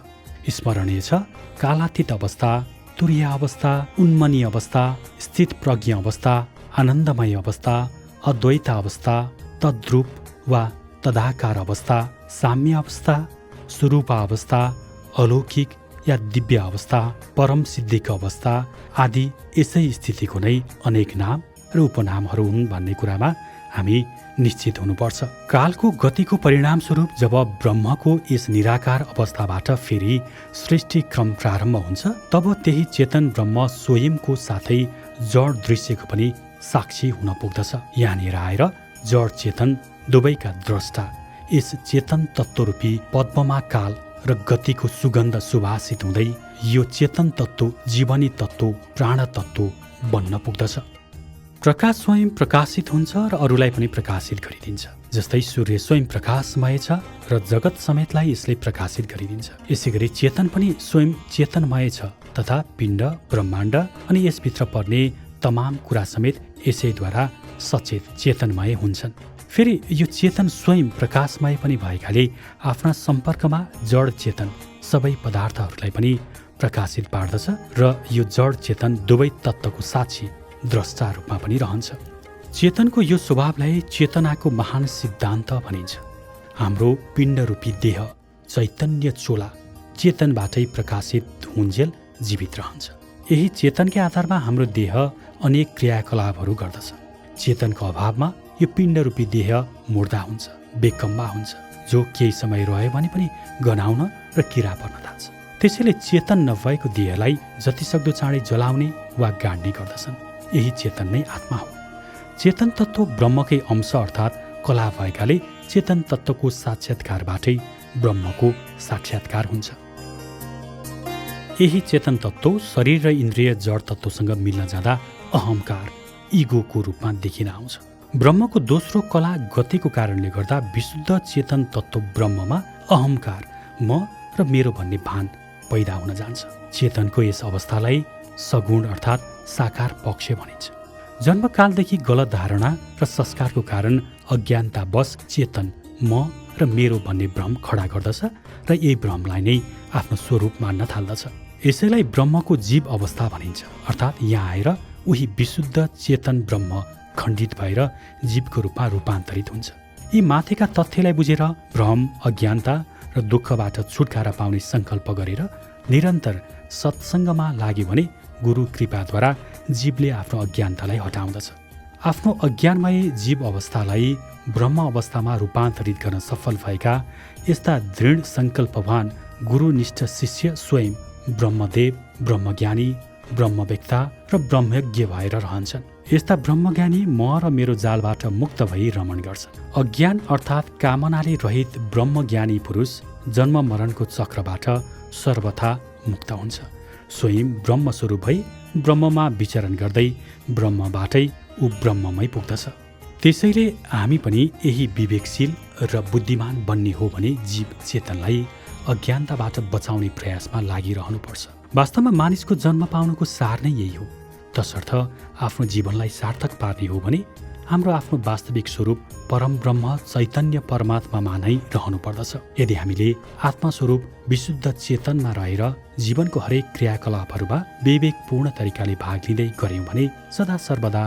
स्मरणीय छ कालातीत अवस्था, तुरीय अवस्था, उन्मनी अवस्था, स्थित प्रज्ञ अवस्था, आनन्दमय अवस्था, अद्वैत अवस्था, तद्रूप वा तदाकार अवस्था, साम्य अवस्था, स्वरूप अवस्था, अलौकिक या दिव्य अवस्था, परम सिद्धिक अवस्था आदि यसै स्थितिको नै अनेक नाम र उपनामहरू हुन् भन्ने कुरामा हामी निश्चित हुनुपर्छ। कालको गतिको परिणामस्वरूप जब ब्रह्मको यस निराकार अवस्थाबाट फेरि सृष्टि क्रम प्रारम्भ हुन्छ, तब त्यही चेतन ब्रह्म स्वयंको साथै जड दृश्यको पनि साक्षी हुन पुग्दछ। यहाँनिर आएर जड चेतन दुवैका द्रष्टा यस चेतन तत्त्वरूपी पद्ममा काल र गतिको सुगन्ध सुभाषित हुँदै यो चेतन तत्त्व, जीवनी तत्त्व, प्राण तत्त्व बन्न पुग्दछ। प्रकाश स्वयं प्रकाशित हुन्छ र अरूलाई पनि प्रकाशित गरिदिन्छ। जस्तै सूर्य स्वयं प्रकाशमय छ र जगत समेतलाई यसले प्रकाशित गरिदिन्छ। यसैगरी चेतन पनि स्वयं चेतनमय छ तथा पिण्ड, ब्रह्माण्ड अनि यसभित्र पर्ने तमाम कुरा समेत यसैद्वारा सचेत चेतनमय हुन्छन्। फेरि यो चेतन स्वयं प्रकाशमय पनि भएकाले आफ्ना सम्पर्कमा जड चेतन सबै पदार्थहरूलाई पनि प्रकाशित पार्दछ र यो जड चेतन दुवै तत्त्वको साक्षी द्रष्टा रूपमा पनि रहन्छ। चेतनको यो स्वभावलाई चेतनाको महान सिद्धान्त भनिन्छ। हाम्रो पिण्डरूपी देह चैतन्य चोला चेतनबाटै प्रकाशित हुन्जेल जीवित रहन्छ। यही चेतनकै आधारमा हाम्रो देह अनेक क्रियाकलापहरू गर्दछ। चेतनको अभावमा यो पिण्डरूपी देह मुर्दा हुन्छ, बेकम्बा हुन्छ, जो केही समय रह्यो भने पनि गनाउन र किरा पर्न थाल्छ। त्यसैले चेतन नभएको देहलाई जतिसक्दो चाँडै जलाउने वा गाड्ने गर्दछन्। यही चेतन नै आत्मा हो। चेतन तत्त्व ब्रह्मकै अंश अर्थात् कला भएकाले चेतन तत्त्वको साक्षात्कारबाटै ब्रह्मको साक्षात्कार हुन्छ। यही चेतन तत्त्व शरीर र इन्द्रिय जड तत्त्वसँग मिल्न जाँदा अहङ्कार, इगोको रूपमा देखिन आउँछ। ब्रह्मको दोस्रो कला गतिको कारणले गर्दा विशुद्ध चेतन तत्त्व ब्रह्ममा अहङ्कार, म र मेरो भन्ने भान पैदा हुन जान्छ। चेतनको यस अवस्थालाई सगुण अर्थात् साकार पक्ष भनिन्छ। जन्मकालदेखि गलत धारणा र संस्कारको कारण अज्ञानतावश चेतन म र मेरो भन्ने भ्रम खडा गर्दछ र यही भ्रमलाई नै आफ्नो स्वरूप मान्न थाल्दछ। यसैलाई ब्रह्मको जीव अवस्था भनिन्छ। अर्थात् यहाँ आएर उही विशुद्ध चेतन ब्रह्म खण्डित भएर जीवको रूपमा रूपान्तरित हुन्छ। यी माथिका तथ्यलाई बुझेर भ्रम, अज्ञानता र दुःखबाट छुटकारा पाउने सङ्कल्प गरेर निरन्तर सत्सङ्गमा लाग्यो भने गुरु कृपाद्वारा जीवले आफ्नो अज्ञानतालाई हटाउँदछ। आफ्नो अज्ञानमय जीव अवस्थालाई ब्रह्म अवस्थामा रूपान्तरित गर्न सफल भएका यस्ता दृढ सङ्कल्पवान गुरुनिष्ठ शिष्य स्वयं ब्रह्मदेव, ब्रह्मज्ञानी, ब्रह्मवेत्ता र ब्रह्मज्ञ भएर रहन्छन्। यस्ता ब्रह्मज्ञानी म र मेरो जालबाट मुक्त भई रमण गर्छन्। अज्ञान अर्थात् कामनाले रहित ब्रह्मज्ञानी पुरुष जन्म मरणको चक्रबाट सर्वथा मुक्त हुन्छ। स्वयं ब्रह्मस्वरूप भई ब्रह्ममा विचरण गर्दै ब्रह्मबाटै ऊ ब्रह्ममै पुग्दछ। त्यसैले हामी पनि यही विवेकशील र बुद्धिमान बन्ने हो भने जीव चेतनलाई अज्ञानताबाट बचाउने प्रयासमा लागिरहनुपर्छ। वास्तवमा मानिसको जन्म पाउनुको सार नै यही हो। तसर्थ आफ्नो जीवनलाई सार्थक पार्ने हो भने हाम्रो आफ्नो वास्तविक स्वरूप परम ब्रह्म चैतन्य परमात्मामा नै रहनु पर्दछ। यदि हामीले आत्मस्वरूप विशुद्ध चेतनमा रहेर जीवनको हरेक क्रियाकलापहरूमा विवेकपूर्ण तरिकाले भाग लिँदै गर्यौँ भने सदा सर्वदा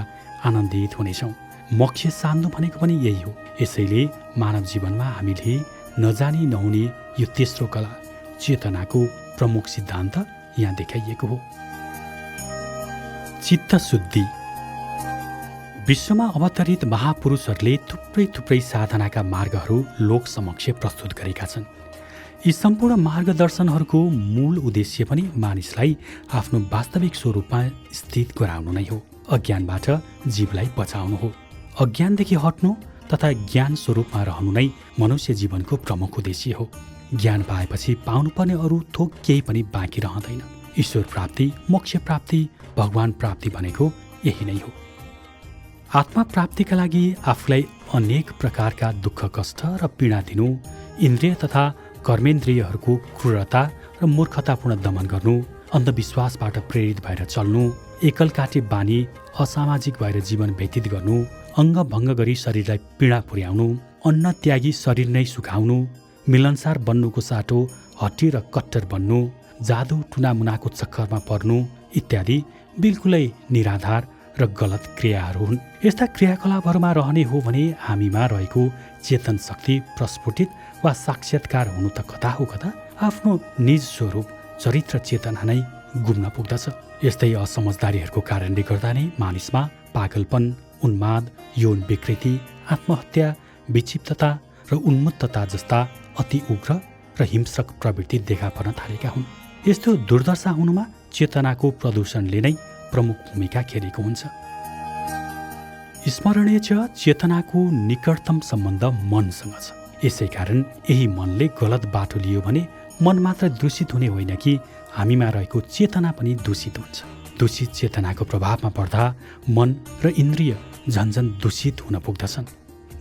आनन्दित हुनेछौँ। मोक्ष साध्नु भनेको पनि यही हो। यसैले मानव जीवनमा हामीले नजानी नहुने यो तेस्रो कला चेतनाको प्रमुख सिद्धान्त यहाँ देखाइएको हो। चित्तशुद्धि। विश्वमा अवतरित महापुरुषहरूले थुप्रै साधनाका मार्गहरू लोक समक्ष प्रस्तुत गरेका छन्। यी सम्पूर्ण मार्गदर्शनहरूको मूल उद्देश्य पनि मानिसलाई आफ्नो वास्तविक स्वरूपमा स्थित गराउनु नै हो। अज्ञानबाट जीवलाई बचाउनु हो। अज्ञानदेखि हट्नु तथा ज्ञान स्वरूपमा रहनु नै मनुष्य जीवनको प्रमुख उद्देश्य हो। ज्ञान पाएपछि पाउनुपर्ने अरू थोक केही पनि बाँकी रहँदैन। ईश्वर प्राप्ति, मोक्ष प्राप्ति, भगवान प्राप्ति भनेको यही नै हो। आत्मा प्राप्तिका लागि आफूलाई अनेक प्रकारका दुःख कष्ट र पीडा दिनु, इन्द्रिय तथा कर्मेन्द्रियहरूको क्रूरता र मूर्खतापूर्ण दमन गर्नु, अन्धविश्वासबाट प्रेरित भएर चल्नु, एकलकाटे बानी असामाजिक भएर जीवन व्यतीत गर्नु, अङ्गभङ्ग गरी शरीरलाई पीडा पुर्याउनु, अन्न त्यागी शरीर नै सुकाउनु, मिलनसार बन्नुको साटो हट्टी र कट्टर बन्नु, जादु टुनामुनाको चक्करमा पर्नु इत्यादि बिल्कुलै निराधार र गलत क्रियाहरू हुन्। यस्ता क्रियाकलापहरूमा रहने हो भने हामीमा रहेको चेतन शक्ति प्रस्फुटित वा साक्षात्कार हुनु त कता हो कता आफ्नो निज स्वरूप चरित्र चेतना नै गुम्न पुग्दछ। यस्तै असमझदारीहरूको कारणले गर्दा नै मानिसमा पागलपन, उन्माद, यौन विकृति, आत्महत्या, विक्षिप्तता र उन्मत्तता जस्ता अति उग्र र हिंस्रक प्रवृत्ति देखा पर्न थालेका हुन्। यस्तो दुर्दशा हुनुमा चेतनाको प्रदूषणले नै प्रमुख भूमिका खेलेको हुन्छ। स्मरणीय छ, चेतनाको निकटतम सम्बन्ध मनसँग छ। यसै कारण यही मनले गलत बाटो लियो भने मन मात्र दूषित हुने होइन कि हामीमा रहेको चेतना पनि दूषित हुन्छ। दूषित चेतनाको प्रभावमा पर्दा मन र इन्द्रिय झन्झन दूषित हुन पुग्दछन्।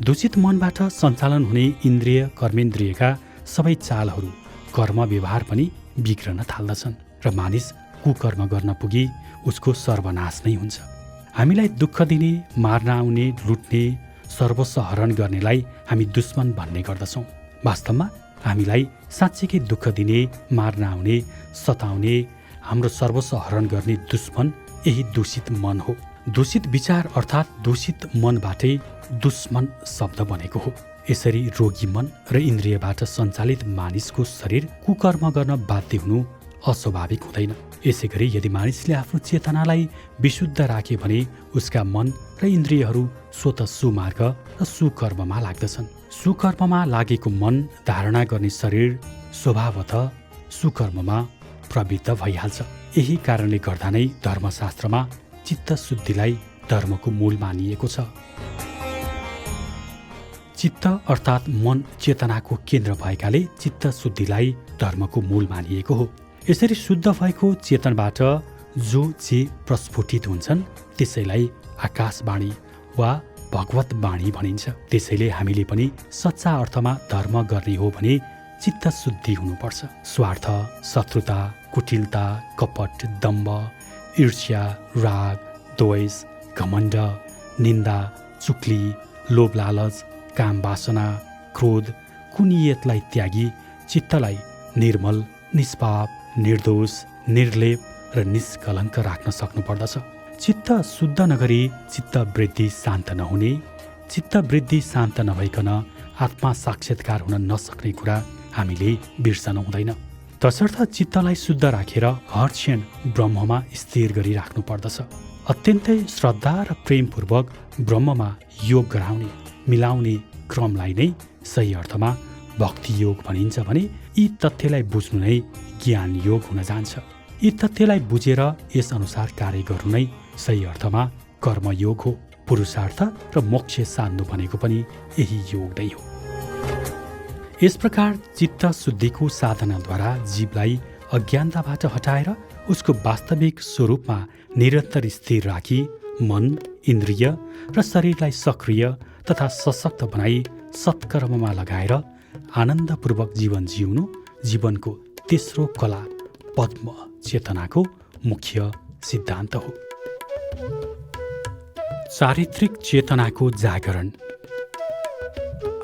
दूषित मनबाट सञ्चालन हुने इन्द्रिय कर्मेन्द्रियका सबै चालहरू, कर्म व्यवहार पनि बिग्रन थाल्दछन् र मानिस कुकर्म गर्न पुगी उसको सर्वनाश नै हुन्छ। हामीलाई दुःख दिने, मार्न आउने, लुट्ने, सर्वस्व हरण गर्नेलाई हामी दुश्मन भन्ने गर्दछौँ। वास्तवमा हामीलाई साँच्चीकै दुःख दिने, मार्न आउने, सताउने, हाम्रो सर्वस्व हरण गर्ने दुश्मन यही दूषित मन हो। दूषित विचार अर्थात् दूषित मनबाटै दुश्मन शब्द बनेको हो। यसरी रोगी मन र इन्द्रियबाट सञ्चालित मानिसको शरीर कुकर्म गर्न बाध्य हुनु अस्वाभाविक हुँदैन। यसै गरी यदि मानिसले आफ्नो चेतनालाई विशुद्ध राखे भने उसका मन र इन्द्रियहरू स्वत सुमार्ग र सुकर्ममा लाग्दछन्। सुकर्ममा लागेको मन, धारणा गर्ने शरीर स्वभावतः सुकर्ममा प्रवृत्त भइहाल्छ। यही कारणले गर्दा नै धर्मशास्त्रमा चित्तशुद्धिलाई धर्मको मूल मानिएको छ। चित्त अर्थात् मन चेतनाको केन्द्र भएकाले चित्तशुद्धिलाई धर्मको मूल मानिएको हो। यसरी शुद्ध भएको चेतनबाट जो जे प्रस्फुटित हुन्छन् त्यसैलाई आकाशवाणी वा भगवत वाणी भनिन्छ। त्यसैले हामीले पनि सच्चा अर्थमा धर्म गर्ने हो भने चित्तशुद्धि हुनुपर्छ। स्वार्थ, शत्रुता, कुटिलता, कपट, दम्भ, ईर्ष्या, राग, द्वेष, घमण्ड, निन्दा, चुक्ली, लोभ लालच, काम वासना, क्रोध, कुनियतलाई त्यागी चित्तलाई निर्मल, निष्पाप, निर्दोष, निर्लेप र निष्कलङ्क राख्न सक्नुपर्दछ। चित्त शुद्ध नगरी चित्तवृद्धि शान्त नहुने, चित्तवृद्धि शान्त नभइकन आत्मा साक्षात्कार हुन नसक्ने कुरा हामीले बिर्सनु हुँदैन। तसर्थ चित्तलाई शुद्ध राखेर हर क्षण ब्रह्ममा स्थिर गरी राख्नु पर्दछ। अत्यन्तै श्रद्धा र प्रेमपूर्वक ब्रह्ममा योग गराउने, मिलाउने क्रमलाई नै सही अर्थमा भक्ति योग भनिन्छ भने यी तथ्यलाई बुझ्नु नै ज्ञान योग हुन जान्छ। यी तथ्यलाई बुझेर यस अनुसार कार्य गर्नु नै सही अर्थमा कर्मयोग हो। पुरुषार्थ र मोक्ष साध्नु भनेको पनि यही योग नै हो। यस प्रकार चित्त शुद्धिको साधनाद्वारा जीवलाई अज्ञानताबाट हटाएर उसको वास्तविक स्वरूपमा निरन्तर स्थिर राखी मन, इन्द्रिय र शरीरलाई सक्रिय तथा सशक्त बनाई सत्कर्ममा लगाएर आनन्दपूर्वक जीवन जिउनु जीवनको तेस्रो कला पद्म चेतनाको मुख्य सिद्धान्त हो। चारित्रिक चेतनाको जागरण।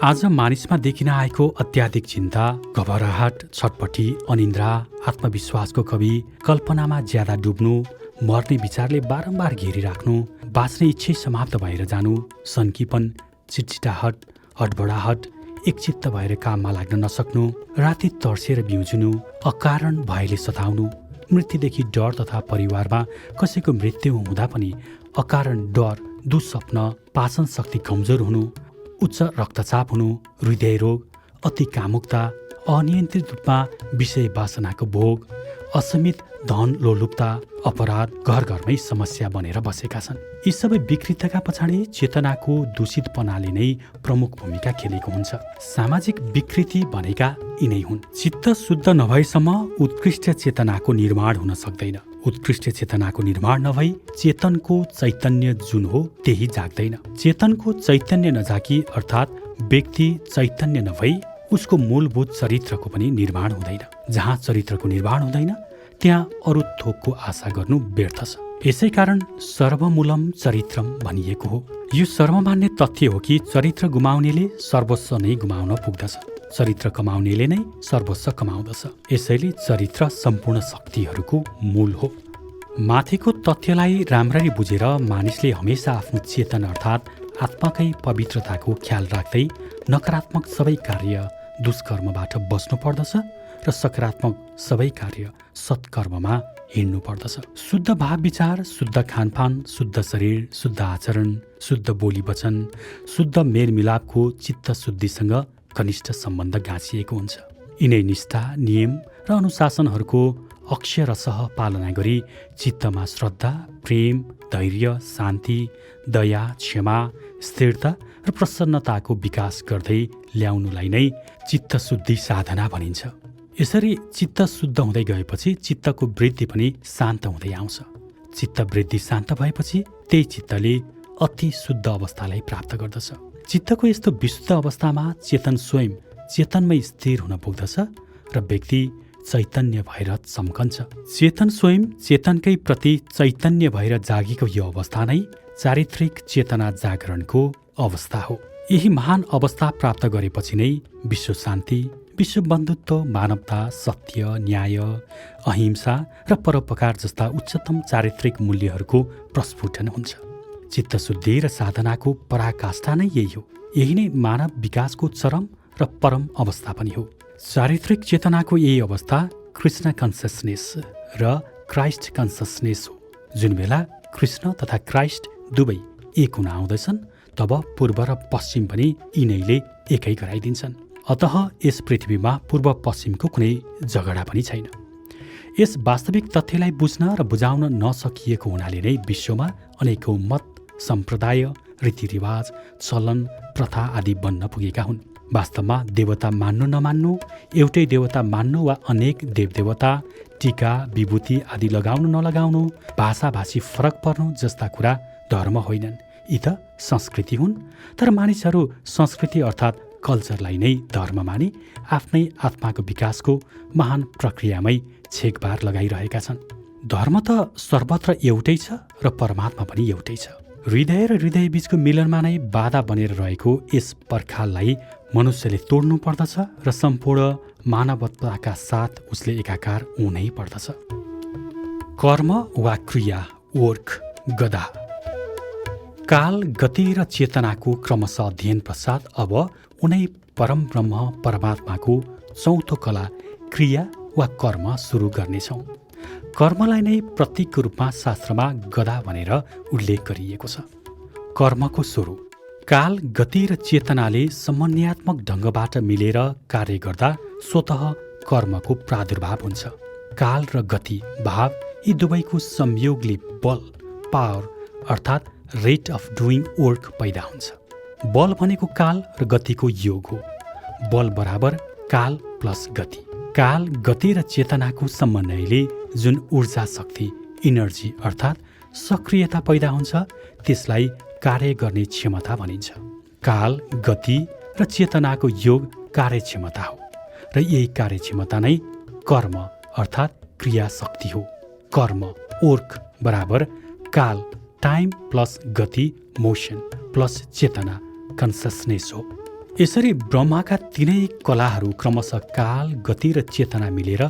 आज मानिसमा देखिन आएको अत्याधिक चिन्ता, घबराहट, छटपटी, अनिन्द्रा, आत्मविश्वासको कमी, कल्पनामा ज्यादा डुब्नु, मर्ने विचारले बारम्बार घेरिराख्नु, बाँच्ने इच्छै समाप्त भएर जानु, सन्कीपन, चिटचिटाहट, हटबडाहट, एकचित्त भएर काममा लाग्न नसक्नु, राति तर्सेर बिउजुनु, अकारण भयले सताउनु, मृत्युदेखि डर तथा परिवारमा कसैको मृत्यु हुँदा पनि अकारण डर, दुस्वप्न, पाचन शक्ति कमजोर हुनु, उच्च रक्तचाप हुनु, हृदय रोग, अति कामुकता, अनियन्त्रित रूपमा विषय वासनाको भोग, असीमित धन लोलुपता, अपराध घर घरमै समस्या बनेर बसेका छन्। यी सबै विकृतका पछाडि चेतनाको दूषितपनाले नै प्रमुख भूमिका खेलेको हुन्छ। सामाजिक विकृति भनेका यिनै हुन्। चित्त शुद्ध नभएसम्म उत्कृष्ट चेतनाको निर्माण हुन सक्दैन। उत्कृष्ट चेतनाको निर्माण नभई चेतनको चैतन्य जुन हो त्यही जाग्दैन। चेतनको चैतन्य नजागी अर्थात् व्यक्ति चैतन्य नभई उसको मूलभूत चरित्रको पनि निर्माण हुँदैन। जहाँ चरित्रको निर्माण हुँदैन त्यहाँ अरू थोकको आशा गर्नु व्यर्थ छ। यसै कारण सर्वमूलम चरित्रम भनिएको हो। यो सर्वमान्य तथ्य हो कि चरित्र गुमाउनेले सर्वस्व नै गुमाउन पुग्दछ, चरित्र कमाउनेले नै सर्वस्व कमाउँदछ। यसैले चरित्र सम्पूर्ण शक्तिहरूको मूल हो। माथिको तथ्यलाई राम्ररी बुझेर मानिसले हमेसा आफ्नो चेतन अर्थात् आत्माकै पवित्रताको ख्याल राख्दै नकारात्मक सबै कार्य दुष्कर्मबाट बस्नु पर्दछ र सकारात्मक सबै कार्य सत्कर्ममा हिँड्नु पर्दछ। शुद्ध भाव विचार, शुद्ध खानपान, शुद्ध शरीर, शुद्ध आचरण, शुद्ध बोली वचन, शुद्ध मेलमिलापको चित्त शुद्धिसँग घनिष्ठ सम्बन्ध गाँसिएको हुन्छ। यिनै निष्ठा, नियम र अनुशासनहरूको अक्षरशः पालना गरी चित्तमा श्रद्धा, प्रेम, धैर्य, शान्ति, दया, क्षमा, स्थिरता र प्रसन्नताको विकास गर्दै ल्याउनुलाई नै चित्तशुद्धि साधना भनिन्छ। यसरी चित्त शुद्ध हुँदै गएपछि चित्तको वृद्धि पनि शान्त हुँदै आउँछ। चित्त वृद्धि शान्त भएपछि त्यही चित्तले अति शुद्ध अवस्थालाई प्राप्त गर्दछ। चित्तको यस्तो विशुद्ध अवस्थामा चेतन स्वयं चेतनमै स्थिर हुन पुग्दछ र व्यक्ति चैतन्य भएर चम्कन्छ। चेतन स्वयं चेतनकै प्रति चैतन्य भएर जागेको यो अवस्था नै चारित्रिक चेतना जागरणको अवस्था हो। यही महान अवस्था प्राप्त गरेपछि नै विश्व शान्ति, विश्व बन्धुत्व, मानवता, सत्य, न्याय, अहिंसा र परोपकार जस्ता उच्चतम चारित्रिक मूल्यहरूको प्रस्फुटन हुन्छ। चित्तशुद्धि र साधनाको पराकाष्ठा नै यही हो। यही नै मानव विकासको चरम र परम अवस्था पनि हो। चारित्रिक चेतनाको यही अवस्था कृष्ण कन्सियसनेस र क्राइस्ट कन्सियसनेस हो। जुन बेला कृष्ण तथा क्राइस्ट दुवै एक हुन आउँदछन् तब पूर्व र पश्चिम पनि यिनैले एकै गराइदिन्छन्। अतः यस पृथ्वीमा पूर्व पश्चिमको कुनै झगडा पनि छैन। यस वास्तविक तथ्यलाई बुझ्न र बुझाउन नसकिएको हुनाले नै विश्वमा अनेकौं मत, सम्प्रदाय, रीतिरिवाज, चलन, प्रथा आदि बन्न पुगेका हुन्। वास्तवमा देवता मान्नु नमान्नु, एउटै देवता मान्नु वा अनेक देवदेवता, टीका, विभूति आदि लगाउनु नलगाउनु, भाषाभाषी फरक पर्नु जस्ता कुरा धर्म होइनन्। यी त संस्कृति हुन्। तर मानिसहरू संस्कृति अर्थात् कल्चरलाई नै धर्म मानी आफ्नै आत्माको विकासको महान प्रक्रियामै छेकबार लगाइरहेका छन्। धर्म त सर्वत्र एउटै छ र परमात्मा पनि एउटै छ। हृदय र हृदय बीचको मिलनमा नै बाधा बनेर रहेको यस पर्खाललाई मनुष्यले तोड्नु पर्दछ र सम्पूर्ण मानवताका साथ उसले एकाकार हुनै पर्दछ। कर्म वा क्रिया, वर्क, गदा। काल, गति र चेतनाको क्रमशः अध्ययन पश्चात अब उनै परम ब्रह्म परमात्माको चौथो कला क्रिया वा कर्म सुरु गर्नेछौँ। कर्मलाई नै प्रतीकको रूपमा शास्त्रमा गदा भनेर उल्लेख गरिएको छ। कर्मको सुरु काल, गति र चेतनाले समन्वयात्मक ढङ्गबाट मिलेर कार्य गर्दा स्वतः कर्मको प्रादुर्भाव हुन्छ। काल र गति भाव यी दुवैको संयोगले बल, पावर अर्थात् रेट अफ डुइङ वर्क पैदा हुन्छ। बल भनेको काल र गतिको योग हो। बल बराबर काल प्लस गति। काल, गति र चेतनाको समन्वयले जुन ऊर्जा शक्ति, इनर्जी अर्थात् सक्रियता पैदा हुन्छ त्यसलाई कार्य गर्ने क्षमता भनिन्छ। काल, गति र चेतनाको योग कार्यक्षमता हो र यही कार्यक्षमता नै कर्म अर्थात् क्रिया शक्ति हो। कर्म, वर्क बराबर काल, टाइम प्लस गति, मोसन प्लस चेतना, कन्सियसनेस हो। यसरी ब्रह्माका तीनै कलाहरू क्रमशः काल, गति र चेतना मिलेर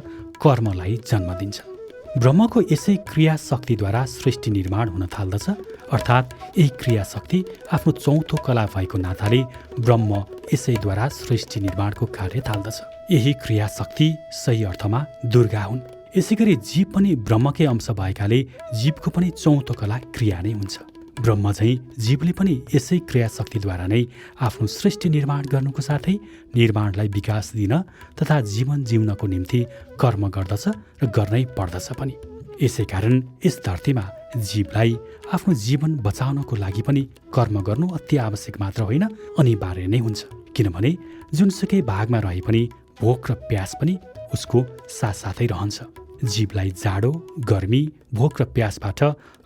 कर्मलाई जन्म दिन्छन्। ब्रह्मको यसै क्रिया शक्तिद्वारा सृष्टि निर्माण हुन थाल्दछ। अर्थात् यही क्रियाशक्ति आफ्नो चौथो कला भएको नाताले ब्रह्म यसैद्वारा सृष्टि निर्माणको कार्य थाल्दछ। यही क्रियाशक्ति सही अर्थमा दुर्गा हुन्। यसैगरी जीव पनि ब्रह्मकै अंश भएकाले जीवको पनि चौथो कला क्रिया नै हुन्छ। ब्रह्म झैँ जीवले पनि यसै क्रियाशक्तिद्वारा नै आफ्नो सृष्टि निर्माण गर्नुको साथै निर्माणलाई विकास दिन तथा जीवन जिउनको निम्ति कर्म गर्दछ र गर्नै पर्दछ पनि। यसै कारण यस धरतीमा जीवलाई आफ्नो जीवन बचाउनको लागि पनि कर्म गर्नु अति आवश्यक मात्र होइन, अनिवार्य नै हुन्छ। किनभने जुनसुकै भागमा रहे पनि भोक र प्यास पनि उसको साथसाथै रहन्छ। जीवलाई जाडो, गर्मी, भोक र प्यासबाट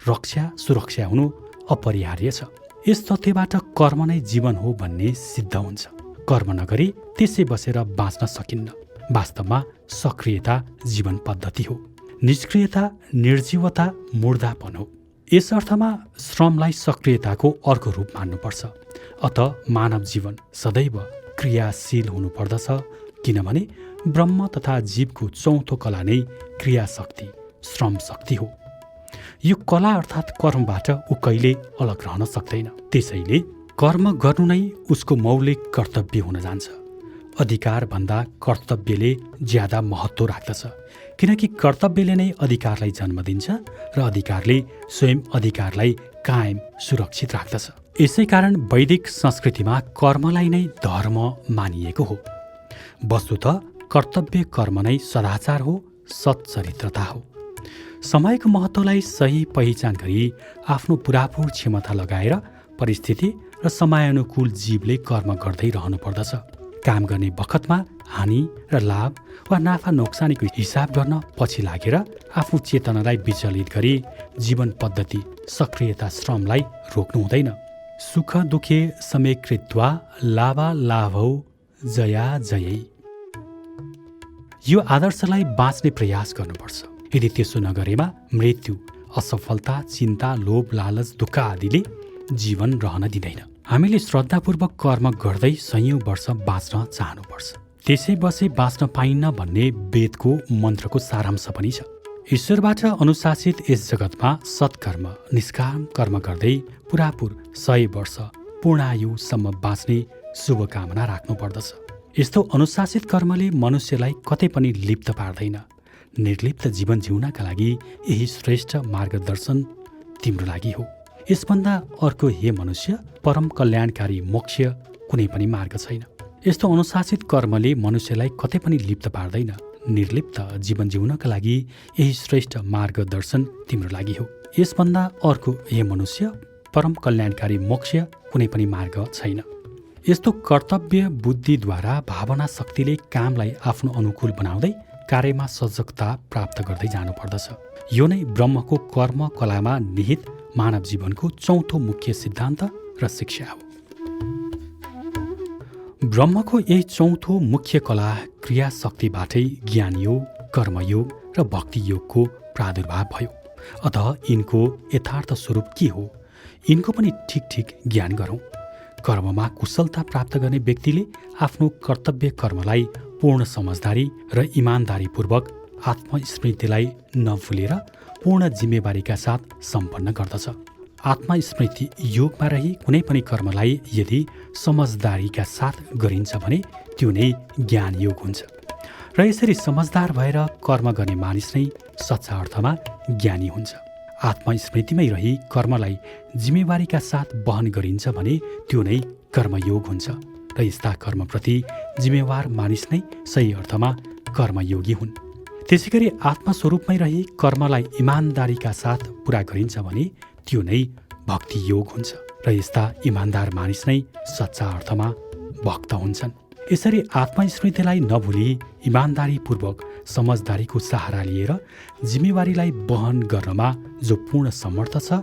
रक्षा सुरक्षा हुनु अपरिहार्य छ। यस तथ्यबाट कर्म नै जीवन हो भन्ने सिद्ध हुन्छ। कर्म नगरी त्यसै बसेर बाँच्न सकिन्न। वास्तवमा सक्रियता जीवन पद्धति हो। निष्क्रियता निर्जीवता मुर्दापन हो। यस अर्थमा श्रमलाई सक्रियताको अर्को रूप मान्नुपर्छ। अत मानव जीवन सदैव क्रियाशील हुनुपर्दछ, किनभने ब्रह्म तथा जीवको चौथो कला नै क्रियाशक्ति श्रम शक्ति हो। यो कला अर्थात् कर्मबाट ऊ कहिले अलग रहन सक्दैन। त्यसैले कर्म गर्नु नै उसको मौलिक कर्तव्य हुन जान्छ। अधिकारभन्दा कर्तव्यले ज्यादा महत्त्व राख्दछ, किनकि कर्तव्यले नै अधिकारलाई जन्म दिन्छ र अधिकारले स्वयं अधिकारलाई कायम सुरक्षित राख्दछ। यसै कारण वैदिक संस्कृतिमा कर्मलाई नै धर्म मानिएको हो। वस्तुतः कर्तव्य कर्म नै सदाचार हो, सच्चरित्रता हो। समयको महत्त्वलाई सही पहिचान गरी आफ्नो पुरापुर क्षमता लगाएर परिस्थिति र समयानुकूल जीवले कर्म गर्दै रहनुपर्दछ। काम गर्ने बखतमा हानि र लाभ वा नाफा नोक्सानीको हिसाब गर्न पछि लागेर आफ्नो चेतनालाई विचलित गरी जीवन पद्धति सक्रियता श्रमलाई रोक्नु हुँदैन। सुख दुखे समेकृत्वा लाभा लाभौ जया जयै। यो आदर्शलाई बाँच्ने प्रयास गर्नुपर्छ। यदि त्यसो नगरेमा मृत्यु, असफलता, चिन्ता, लोभ, लालच, दुःख आदिले जीवन रहन दिँदैन। हामीले श्रद्धापूर्वक कर्म गर्दै सयौं वर्ष बाँच्न चाहनुपर्छ। त्यसै बसे बाँच्न पाइन्न भन्ने वेदको मन्त्रको सारांश पनि छ। ईश्वरबाट अनुशासित यस जगतमा सत्कर्म निष्काम कर्म गर्दै पुरापुर 100 वर्ष पूर्णायुसम्म बाँच्ने शुभकामना राख्नुपर्दछ। यस्तो अनुशासित कर्मले मनुष्यलाई कतै पनि लिप्त पार्दैन। निर्लिप्त जीवन जिउनका लागि यही श्रेष्ठ मार्गदर्शन तिम्रो लागि हो। यसभन्दा अर्को हे मनुष्य परम कल्याणकारी मोक्ष कुनै पनि मार्ग छैन। यस्तो अनुशासित कर्मले मनुष्यलाई कतै पनि लिप्त पार्दैन। निर्लिप्त जीवन जिउनका लागि यही श्रेष्ठ मार्गदर्शन तिम्रो लागि हो। यसभन्दा अर्को हे मनुष्य परम कल्याणकारी मोक्ष कुनै पनि मार्ग छैन। यस्तो कर्तव्य बुद्धिद्वारा भावना शक्तिले कामलाई आफ्नो अनुकूल बनाउँदै कार्यमा सजगता प्राप्त गर्दै जानुपर्दछ। यो नै ब्रह्मको कर्म कलामा निहित मानव जीवनको चौथो मुख्य सिद्धान्त र शिक्षा हो। ब्रह्मको यही चौथो मुख्य कला क्रियाशक्तिबाटै ज्ञानयोग, कर्मयोग र भक्तियोगको प्रादुर्भाव भयो। अतः यिनको यथार्थ स्वरूप के हो, यिनको पनि ठिक ठिक ज्ञान गरौँ। कर्ममा कुशलता प्राप्त गर्ने व्यक्तिले आफ्नो कर्तव्य कर्मलाई पूर्ण समझदारी र इमान्दारीपूर्वक आत्मस्मृतिलाई नभुलेर पूर्ण जिम्मेवारीका साथ सम्पन्न गर्दछ। आत्मस्मृति योगमा रही कुनै पनि कर्मलाई यदि समझदारीका साथ गरिन्छ भने त्यो नै ज्ञान योग हुन्छ। र यसरी समझदार भएर कर्म गर्ने मानिस नै सच्चा अर्थमा ज्ञानी हुन्छ। आत्मस्मृतिमै रही कर्मलाई जिम्मेवारीका साथ वहन गरिन्छ भने त्यो नै कर्मयोग हुन्छ। र यस्ता कर्मप्रति जिम्मेवार मानिस नै सही अर्थमा कर्मयोगी हुन्। त्यसै गरी आत्मस्वरूपमै रही कर्मलाई इमान्दारीका साथ पुरा गरिन्छ भने त्यो नै भक्ति योग हुन्छ। र यस्ता इमान्दार मानिस नै सच्चा अर्थमा भक्त हुन्छन्। यसरी आत्मस्मृतिलाई नभुली इमान्दारीपूर्वक समझदारीको सहारा लिएर जिम्मेवारीलाई वहन गर्नमा जो पूर्ण समर्थ छ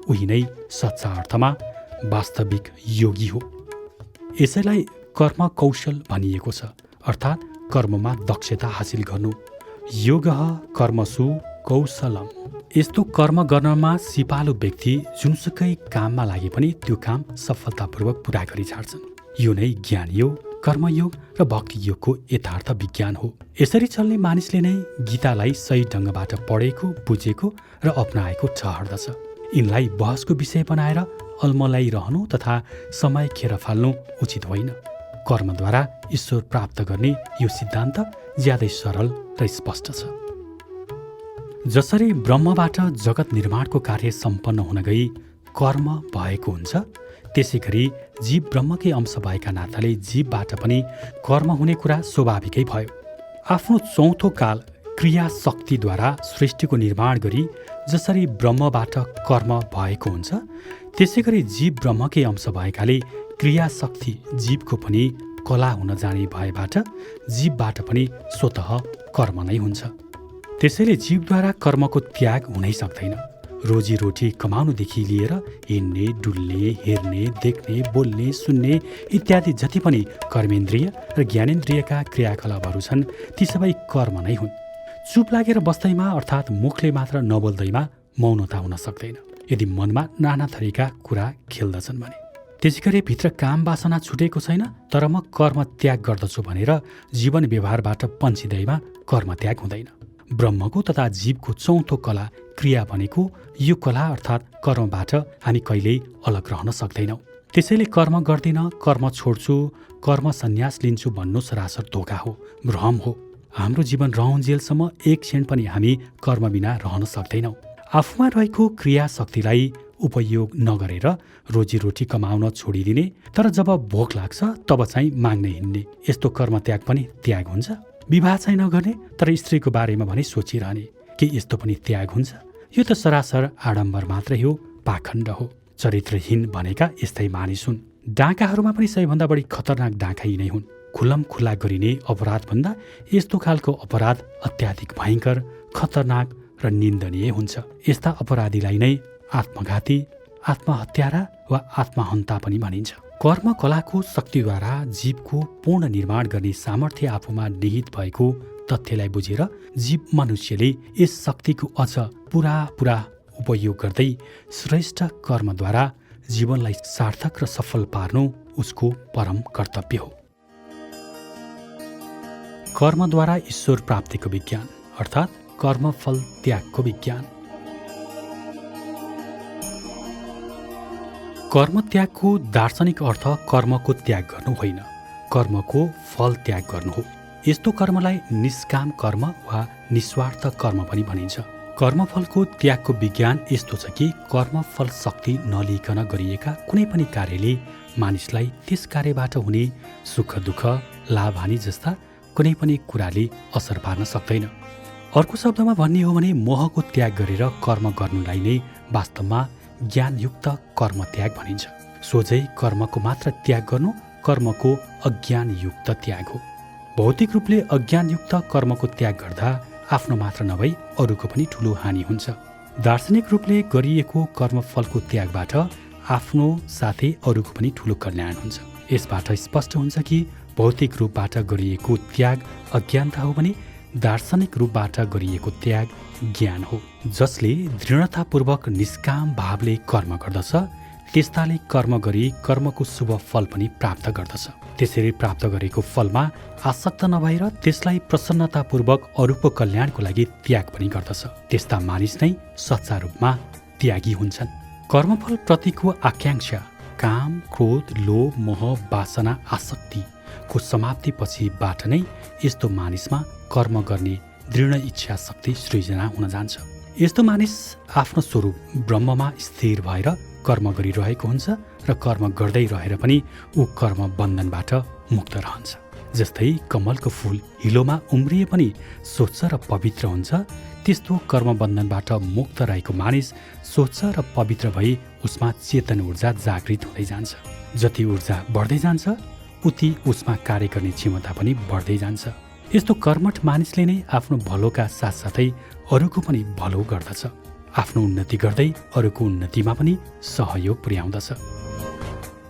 उही नै सच्चा अर्थमा वास्तविक योगी हो। यसैलाई कर्म कौशल भनिएको छ, अर्थात् कर्ममा दक्षता हासिल गर्नु। योगः कर्मसु कौशलम। यस्तो कर्म गर्नमा सिपालु व्यक्ति जुनसुकै काममा लागे पनि त्यो काम सफलतापूर्वक पुरा गरी छाड्छन्। यो नै ज्ञानयोग, कर्मयोग र भक्तियोगको यथार्थ विज्ञान हो। यसरी चल्ने मानिसले नै गीतालाई सही ढङ्गबाट पढेको, बुझेको र अपनाएको ठहर्दछ। यिनलाई बहसको विषय बनाएर अल्मलाइरहनु तथा समय खेर फाल्नु उचित होइन। कर्मद्वारा ईश्वर प्राप्त गर्ने यो सिद्धान्त ज्यादै सरल र स्पष्ट छ। जसरी ब्रह्मबाट जगत निर्माणको कार्य सम्पन्न हुन गई कर्म भएको हुन्छ, त्यसै गरी जीव ब्रह्मकै अंश भएका नाताले जीवबाट पनि कर्म हुने कुरा स्वाभाविकै भयो। आफ्नो चौथो काल क्रिया शक्तिद्वारा सृष्टिको निर्माण गरी जसरी ब्रह्मबाट कर्म भएको हुन्छ, त्यसै गरी जीव ब्रह्मकै अंश भएकाले क्रिया शक्ति जीवको पनि कला हुन जाने भएबाट जीवबाट पनि स्वतः कर्म नै हुन्छ। त्यसैले जीवद्वारा कर्मको त्याग हुनै सक्दैन। रोजीरोटी कमाउनुदेखि लिएर हिँड्ने, डुल्ने, हेर्ने, देख्ने, बोल्ने, सुन्ने इत्यादि जति पनि कर्मेन्द्रिय र ज्ञानेन्द्रियका क्रियाकलापहरू छन्, ती सबै कर्म नै हुन्। चुप लागेर बस्दैमा अर्थात् मुखले मात्र नबोल्दैमा मौनता हुन सक्दैन, यदि मनमा नाना थरीका कुरा खेल्दछन् भने। त्यसै गरी भित्र काम वासना छुटेको छैन, तर म कर्म त्याग गर्दछु भनेर जीवन व्यवहारबाट पन्छिँदैमा कर्म त्याग हुँदैन। ब्रह्मको तथा जीवको चौथो कला क्रिया भनेको यो कला अर्थात् कर्मबाट हामी कहिल्यै अलग रहन सक्दैनौँ। त्यसैले कर्म गर्दिन, कर्म छोड्छु, कर्म सन्यास लिन्छु भन्नु सरासर धोका हो, भ्रम हो। हाम्रो जीवन रहन्जेलसम्म एक क्षण पनि हामी कर्म बिना रहन सक्दैनौँ। आफूमा रहेको क्रिया शक्तिलाई उपयोग नगरेर रोजीरोटी कमाउन छोडिदिने, तर जब भोक लाग्छ तब चाहिँ माग्ने हिँड्ने, यस्तो कर्म त्याग पनि त्याग हुन्छ? विवाह चाहिँ नगर्ने तर स्त्रीको बारेमा भने सोचिरहने, के यस्तो पनि त्याग हुन्छ? यो त सरासर आडम्बर मात्रै हो, पाखण्ड हो। चरित्रहीन भनेका यस्तै मानिस हुन्। डाँकाहरूमा पनि सबैभन्दा बढी खतरनाक डाँका यिनै हुन्। खुल्लम खुल्ला गरिने अपराधभन्दा यस्तो खालको अपराध अत्याधिक भयङ्कर, खतरनाक र निन्दनीय हुन्छ। यस्ता अपराधीलाई नै आत्मघाती, आत्महत्यारा वा आत्महन्ता पनि भनिन्छ। कर्म कलाको शक्तिद्वारा जीवको पूर्ण निर्माण गर्ने सामर्थ्य आफूमा निहित भएको तथ्यलाई बुझेर जीव मनुष्यले यस शक्तिको अझ पुरा उपयोग गर्दै श्रेष्ठ कर्मद्वारा जीवनलाई सार्थक र सफल पार्नु उसको परम कर्तव्य हो। कर्मद्वारा ईश्वर प्राप्तिको विज्ञान अर्थात् कर्मफल त्यागको विज्ञान। कर्मत्यागको दार्शनिक अर्थ कर्मको त्याग गर्नु होइन, कर्मको फल त्याग गर्नु हो। यस्तो कर्मलाई निष्काम कर्म वा निस्वार्थ कर्म पनि भनिन्छ। कर्मफलको त्यागको विज्ञान यस्तो छ कि कर्मफल शक्ति नलिइकन गरिएका कुनै पनि कार्यले मानिसलाई त्यस कार्यबाट हुने सुख दुःख, लाभ हानि जस्ता कुनै पनि कुराले असर पार्न सक्दैन। अर्को शब्दमा भन्ने हो भने मोहको त्याग गरेर कर्म गर्नुलाई नै वास्तवमा ज्ञानयुक्त कर्म त्याग भनिन्छ। सोझै कर्मको मात्र त्याग गर्नु कर्मको अज्ञानयुक्त त्याग हो। भौतिक रूपले अज्ञानयुक्त कर्मको त्याग गर्दा आफ्नो मात्र नभई अरूको पनि ठुलो हानि हुन्छ। दार्शनिक रूपले गरिएको कर्मफलको त्यागबाट आफ्नो साथै अरूको पनि ठुलो कल्याण हुन्छ। यसबाट स्पष्ट हुन्छ कि भौतिक रूपबाट गरिएको त्याग अज्ञानता हो भने दार्शनिक रूपबाट गरिएको त्याग ज्ञान हो। जसले दृढतापूर्वक निष्काम भावले कर्म गर्दछ, त्यस्ताले कर्म गरी कर्मको शुभ फल पनि प्राप्त गर्दछ। त्यसरी प्राप्त गरेको फलमा आसक्त नभएर त्यसलाई प्रसन्नतापूर्वक अरूको कल्याणको लागि त्याग पनि गर्दछ। त्यस्ता मानिस नै सच्चा रूपमा त्यागी हुन्छन्। कर्मफल प्रतिको आकांक्षा, काम, क्रोध, लोभ, मोह, वासना, आसक्तिको समाप्तिपछिबाट नै यस्तो मानिसमा कर्म गर्ने दृढ इच्छा शक्ति सृजना हुन जान्छ। यस्तो मानिस आफ्नो स्वरूप ब्रह्ममा स्थिर भएर कर्म गरिरहेको हुन्छ र कर्म गर्दै रहेर पनि ऊ कर्म बन्धनबाट मुक्त रहन्छ। जस्तै कमलको फूल हिलोमा उम्रिए पनि स्वच्छ र पवित्र हुन्छ, त्यस्तो कर्म बन्धनबाट मुक्त रहेको मानिस स्वच्छ र पवित्र भई उसमा चेतन ऊर्जा जागृत हुँदै जान्छ। जति ऊर्जा बढ्दै जान्छ उति उसमा कार्य गर्ने क्षमता पनि बढ्दै जान्छ। यस्तो कर्मठ मानिसले नै आफ्नो भलोका साथसाथै अरूको पनि भलो गर्दछ। आफ्नो उन्नति गर्दै अरूको उन्नतिमा पनि सहयोग पुर्याउँदछ।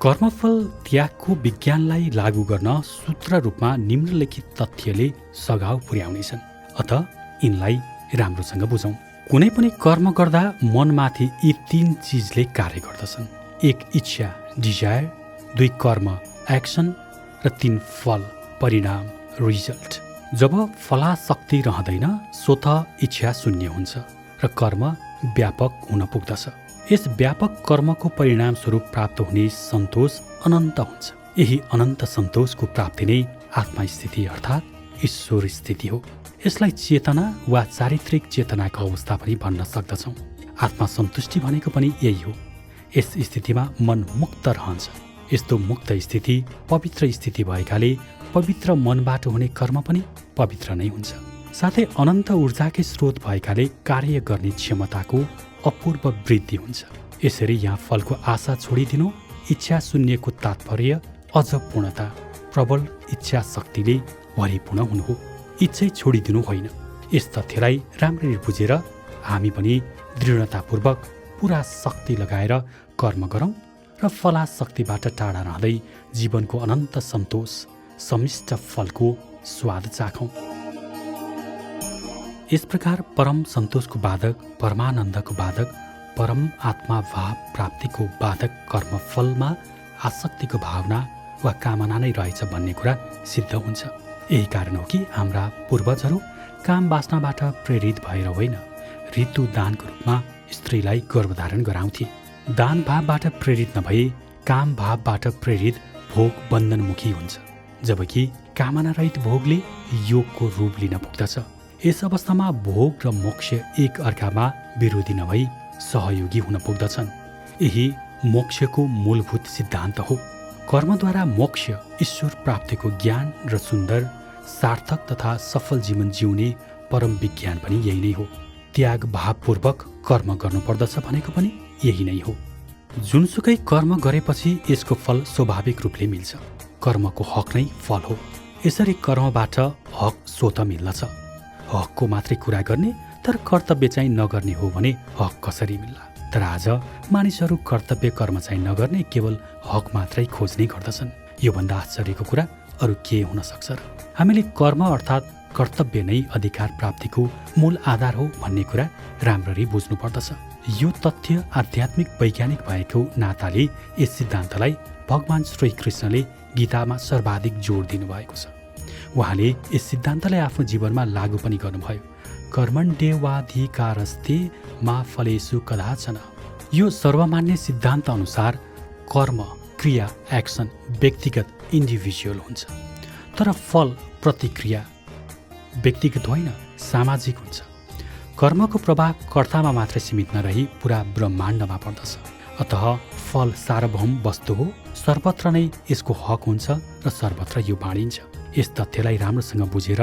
कर्मफल त्यागको विज्ञानलाई लागू गर्न सूत्र रूपमा निम्नलिखित तथ्यले सघाउ पुर्याउनेछन्। अत यिनलाई राम्रोसँग बुझौँ। कुनै पनि कर्म गर्दा मनमाथि यी 3 चिजले कार्य गर्दछन्। 1 इच्छा डिजायर, 2 कर्म एक्सन र 3 फल परिणाम रिजल्ट। जब फलाशक्ति रहँदैन स्वतः इच्छा शून्य हुन्छ र कर्म व्यापक हुन पुग्दछ। यस व्यापक कर्मको परिणामस्वरूप प्राप्त हुने सन्तोष अनन्त हुन्छ। यही अनन्त सन्तोषको प्राप्ति नै आत्मस्थिति अर्थात् ईश्वर स्थिति हो। यसलाई चेतना वा चारित्रिक चेतनाको अवस्था पनि भन्न सक्दछौँ। आत्मसन्तुष्टि भनेको पनि यही हो। यस स्थितिमा मन मुक्त रहन्छ। यस्तो मुक्त स्थिति पवित्र स्थिति भएकाले पवित्र मनबाट हुने कर्म पनि पवित्र नै हुन्छ। साथै अनन्त ऊर्जाकै स्रोत भएकाले कार्य गर्ने क्षमताको अपूर्व वृद्धि हुन्छ। यसरी यहाँ फलको आशा छोडिदिनु, इच्छा शून्यको तात्पर्य अझ पूर्णता, प्रबल इच्छा शक्तिले भरिपूर्ण हुनु हो। इच्छै छोडिदिनु होइन। यस तथ्यलाई राम्ररी बुझेर हामी पनि दृढतापूर्वक पुरा शक्ति लगाएर कर्म गरौँ र फलाशक्तिबाट टाढा रहँदै जीवनको अनन्त सन्तोष, समिष्ट फलको स्वाद चाखौँ। यस प्रकार परम सन्तोषको बाधक, परमानन्दको बाधक, परम आत्मा भाव प्राप्तिको बाधक कर्मफलमा आसक्तिको भावना वा कामना नै रहेछ भन्ने कुरा सिद्ध हुन्छ। यही कारण हो कि हाम्रा पूर्वजहरू काम वासनाबाट प्रेरित भएर होइन, ऋतु दानको रूपमा स्त्रीलाई गर्भधारण गराउँथे। दान भावबाट प्रेरित नभए काम भावबाट प्रेरित भोग बन्धनमुखी हुन्छ, जबकि कामना रहित भोगले योगको रूप लिन पुग्दछ। यस अवस्थामा भोग र मोक्ष एक अर्कामा विरोधी नभई सहयोगी हुन पुग्दछन्। यही मोक्षको मूलभूत सिद्धान्त हो। कर्मद्वारा मोक्ष ईश्वर प्राप्तिको ज्ञान र सुन्दर, सार्थक तथा सफल जीवन जिउने परम विज्ञान पनि यही नै हो। त्याग भावपूर्वक कर्म गर्नुपर्दछ भनेको पनि यही नै हो। जुनसुकै कर्म गरेपछि यसको फल स्वाभाविक रूपले मिल्छ। कर्मको हक नै फल हो। यसरी कर्मबाट हक स्वत मिल्दछ। हकको मात्रै कुरा गर्ने तर कर्तव्य चाहिँ नगर्ने हो भने हक कसरी मिल्ला? तर आज मानिसहरू कर्तव्य कर्म चाहिँ नगर्ने, केवल हक मात्रै खोज्ने गर्दछन्। योभन्दा आश्चर्यको कुरा अरू के हुन सक्छ र? हामीले कर्म अर्थात् कर्तव्य नै अधिकार प्राप्तिको मूल आधार हो भन्ने कुरा राम्ररी बुझ्नु पर्दछ। यो तथ्य आध्यात्मिक वैज्ञानिक भएको नाताले यस सिद्धान्तलाई भगवान श्रीकृष्णले गीतामा सर्वाधिक जोड दिनुभएको छ। उहाँले यस सिद्धान्तलाई आफ्नो जीवनमा लागू पनि गर्नुभयो। कर्मण्येवाधिकारस्ते मा फलेषु कदाचन। यो सर्वमान्य सिद्धान्त अनुसार कर्म, क्रिया, एक्सन व्यक्तिगत इन्डिभिजुअल हुन्छ, तर फल, प्रतिक्रिया व्यक्तिगत होइन, सामाजिक हुन्छ। कर्मको प्रभाव कर्तामा मात्रै सीमित नरही पुरा ब्रह्माण्डमा पर्दछ। अतः फल सार्वभौम वस्तु हो, सर्वत्र नै यसको हक हुन्छ र सर्वत्र यो बाँडिन्छ। यस तथ्यलाई राम्रोसँग बुझेर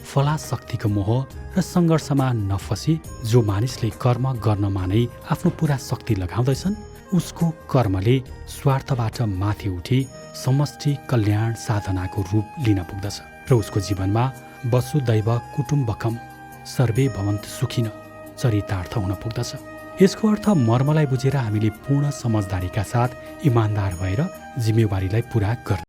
फलाशक्तिको मोह र सङ्घर्षमा नफसी जो मानिसले कर्म गर्नमा नै आफ्नो पुरा शक्ति लगाउँदैछन्, उसको कर्मले स्वार्थबाट माथि उठी समष्टि कल्याण साधनाको रूप लिन पुग्दछ र उसको जीवनमा वसुदैव कुटुम्बकम सर्वे भवन्तु सुखिन चरितार्थ हुन पुग्दछ। यसको अर्थ मर्मलाई बुझेर हामीले पूर्ण समझदारीका साथ इमान्दार भएर जिम्मेवारीलाई पुरा गर्न